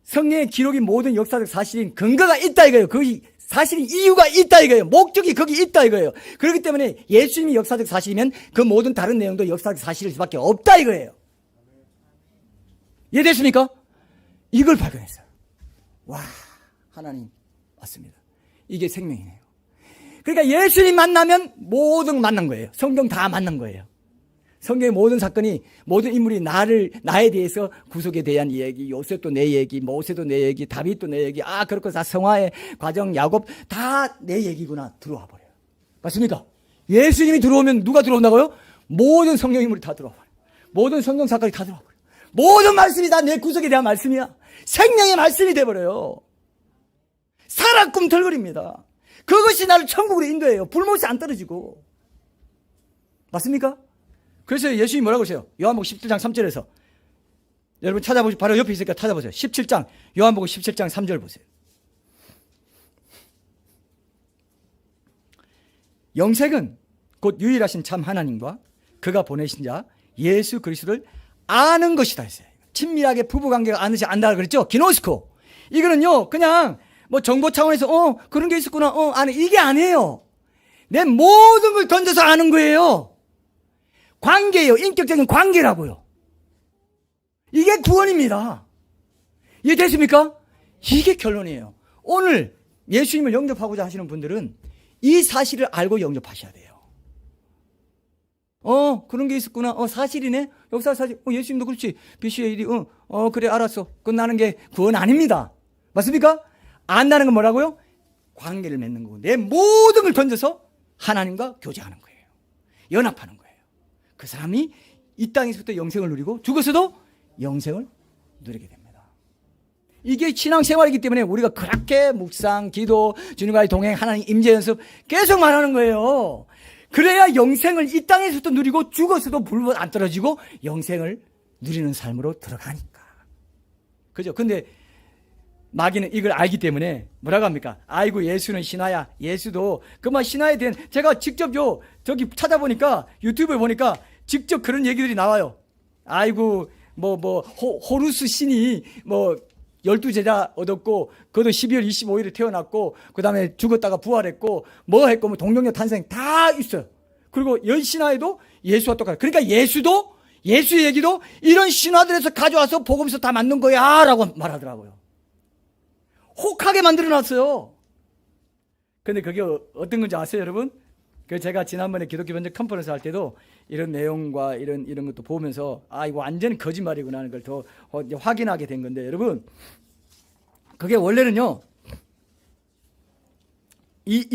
성경의 기록인 모든 역사적 사실인 근거가 있다 이거예요. 그것이 사실인 이유가 있다 이거예요. 목적이 거기 있다 이거예요. 그렇기 때문에 예수님이 역사적 사실이면 그 모든 다른 내용도 역사적 사실일 수밖에 없다 이거예요. 이해됐습니까? 이걸 발견했어요. 와, 하나님 맞습니다. 이게 생명이네요. 그러니까 예수님 만나면 모든 만난 거예요. 성경 다 만난 거예요. 성경의 모든 사건이, 모든 인물이 나에 대해서 구속에 대한 이야기, 요셉도 내 얘기, 모세도 내 얘기, 다윗도 내 얘기, 그렇고 다 성화의 과정, 야곱 다 내 얘기구나 들어와 버려요. 맞습니까? 예수님이 들어오면 누가 들어온다고요? 모든 성경 인물이 다 들어와 버려요. 모든 성경 사건이 다 들어와 버려요. 모든 말씀이 다 내 구속에 대한 말씀이야. 생명의 말씀이 돼버려요. 살아 꿈틀거립니다. 그것이 나를 천국으로 인도해요. 불못이 안 떨어지고. 맞습니까? 그래서 예수님이 뭐라고 하세요? 요한복음 17장 3절에서 여러분 찾아보시고 바로 옆에 있으니까 찾아보세요. 17장 요한복음 17장 3절 보세요. 영생은 곧 유일하신 참 하나님과 그가 보내신 자 예수 그리스도를 아는 것이다 했어요. 친밀하게 부부관계가 안다 그랬죠? 기노스코. 이거는요 그냥 뭐 정보 차원에서 그런 게 있었구나 아는 이게 아니에요. 내 모든 걸 던져서 아는 거예요. 관계예요. 인격적인 관계라고요. 이게 구원입니다. 이해되십니까? 이게 결론이에요. 오늘 예수님을 영접하고자 하시는 분들은 이 사실을 알고 영접하셔야 돼요. 그런 게 있었구나. 사실이네. 역사 사실. 예수님도 그렇지. BC의 일이 그래 알았어. 끝나는 게 구원 아닙니다. 맞습니까? 안다는 건 뭐라고요? 관계를 맺는 거고 내 모든 걸 던져서 하나님과 교제하는 거예요. 연합하는 거예요. 그 사람이 이 땅에서부터 영생을 누리고 죽어서도 영생을 누리게 됩니다. 이게 신앙생활이기 때문에 우리가 그렇게 묵상, 기도, 주님과의 동행, 하나님 임재 연습 계속 말하는 거예요. 그래야 영생을 이 땅에서부터 누리고 죽어서도 불못 안 떨어지고 영생을 누리는 삶으로 들어가니까. 그죠? 근데 마귀는 이걸 알기 때문에 뭐라고 합니까? 아이고 예수는 신화야. 예수도 그만 신화에 대한 제가 직접 저기 찾아보니까 유튜브에 보니까 직접 그런 얘기들이 나와요. 아이고 호루스 신이 12제자 얻었고 그도 12월 25일에 태어났고 그 다음에 죽었다가 부활했고 했고 동정녀 탄생 다 있어요. 그리고 열신화에도 예수와 똑같아요. 그러니까 예수도 예수의 얘기도 이런 신화들에서 가져와서 복음서 다 만든 거야 라고 말하더라고요. 혹하게 만들어놨어요. 근데 그게 어떤 건지 아세요 여러분? 제가 지난번에 기독교 번역 컨퍼런스 할 때도 이런 내용과 이런 것도 보면서 이거 완전히 거짓말이구나 하는 걸 더 확인하게 된 건데 여러분 그게 원래는요 이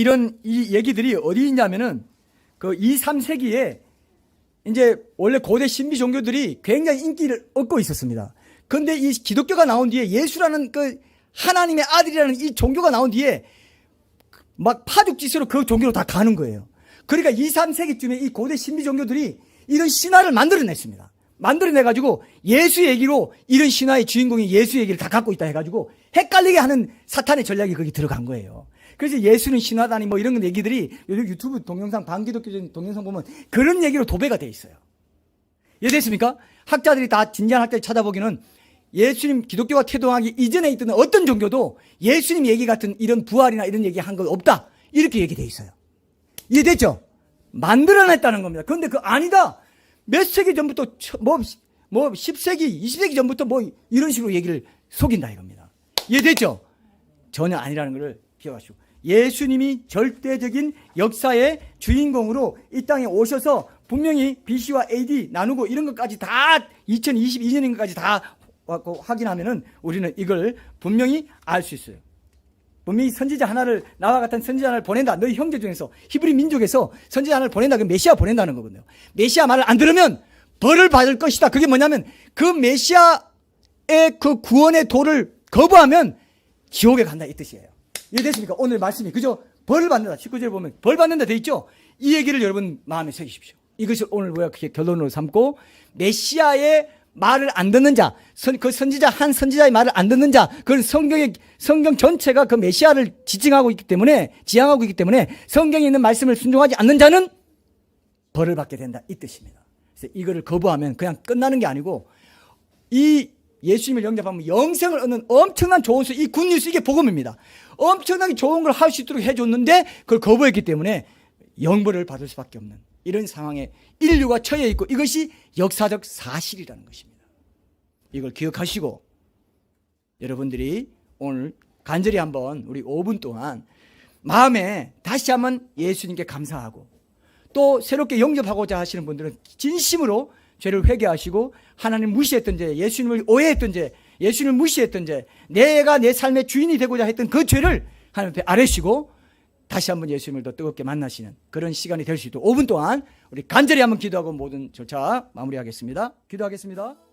얘기들이 어디 있냐면은 그 2, 3세기에 이제 원래 고대 신비 종교들이 굉장히 인기를 얻고 있었습니다. 그런데 이 기독교가 나온 뒤에 예수라는 그 하나님의 아들이라는 이 종교가 나온 뒤에 막 파죽지세로 그 종교로 다 가는 거예요. 그러니까 2, 3세기쯤에 이 고대 신비 종교들이 이런 신화를 만들어냈습니다. 만들어내가지고 예수 얘기로 이런 신화의 주인공이 예수 얘기를 다 갖고 있다 해가지고 헷갈리게 하는 사탄의 전략이 거기 들어간 거예요. 그래서 예수는 신화다니 뭐 이런 얘기들이 요즘 유튜브 동영상, 반기독교적인 동영상 보면 그런 얘기로 도배가 돼 있어요. 이해됐습니까? 학자들이 다 진지한 학자들이 찾아보기는 예수님 기독교가 태동하기 이전에 있던 어떤 종교도 예수님 얘기 같은 이런 부활이나 이런 얘기 한 거 없다. 이렇게 얘기돼 있어요. 이해됐죠? 만들어냈다는 겁니다. 그런데 그 아니다. 몇 세기 전부터 뭐 10세기, 20세기 전부터 뭐 이런 식으로 얘기를 속인다 이겁니다. 이해됐죠? 전혀 아니라는 것을 기억하시고 예수님이 절대적인 역사의 주인공으로 이 땅에 오셔서 분명히 BC와 AD 나누고 이런 것까지 다 2022년인 것까지 다 확인하면은 우리는 이걸 분명히 알 수 있어요. 분명히 선지자 하나를 나와 같은 선지자 하나를 보낸다. 너희 형제 중에서 히브리 민족에서 선지자 하나를 보낸다. 그 메시아 보낸다는 거거든요. 메시아 말을 안 들으면 벌을 받을 것이다. 그게 뭐냐면 그 메시아의 그 구원의 도를 거부하면 지옥에 간다 이 뜻이에요. 이해됐습니까? 오늘 말씀이 그죠? 벌을 받는다. 19절에 보면 벌 받는다 돼 있죠? 이 얘기를 여러분 마음에 새기십시오. 이것을 오늘 우리가 결론으로 삼고 메시아의 말을 안 듣는 자, 그 선지자 한 선지자의 말을 안 듣는 자, 그건 성경 전체가 그 메시아를 지향하고 있기 때문에 성경에 있는 말씀을 순종하지 않는 자는 벌을 받게 된다 이 뜻입니다. 그래서 이거를 거부하면 그냥 끝나는 게 아니고 이 예수님을 영접하면 영생을 얻는 엄청난 좋은 이 굿뉴스 이게 복음입니다. 엄청나게 좋은 걸 할 수 있도록 해줬는데 그걸 거부했기 때문에 영벌을 받을 수밖에 없는 이런 상황에 인류가 처해 있고 이것이 역사적 사실이라는 것입니다. 이걸 기억하시고 여러분들이 오늘 간절히 한번 우리 5분 동안 마음에 다시 한번 예수님께 감사하고 또 새롭게 영접하고자 하시는 분들은 진심으로 죄를 회개하시고 하나님 무시했던 죄, 예수님을 오해했던 죄, 예수님을 무시했던 죄, 내가 내 삶의 주인이 되고자 했던 그 죄를 하나님 앞에 아뢰시고 다시 한번 예수님을 더 뜨겁게 만나시는 그런 시간이 될 수 있도록 5분 동안 우리 간절히 한번 기도하고 모든 절차 마무리하겠습니다. 기도하겠습니다.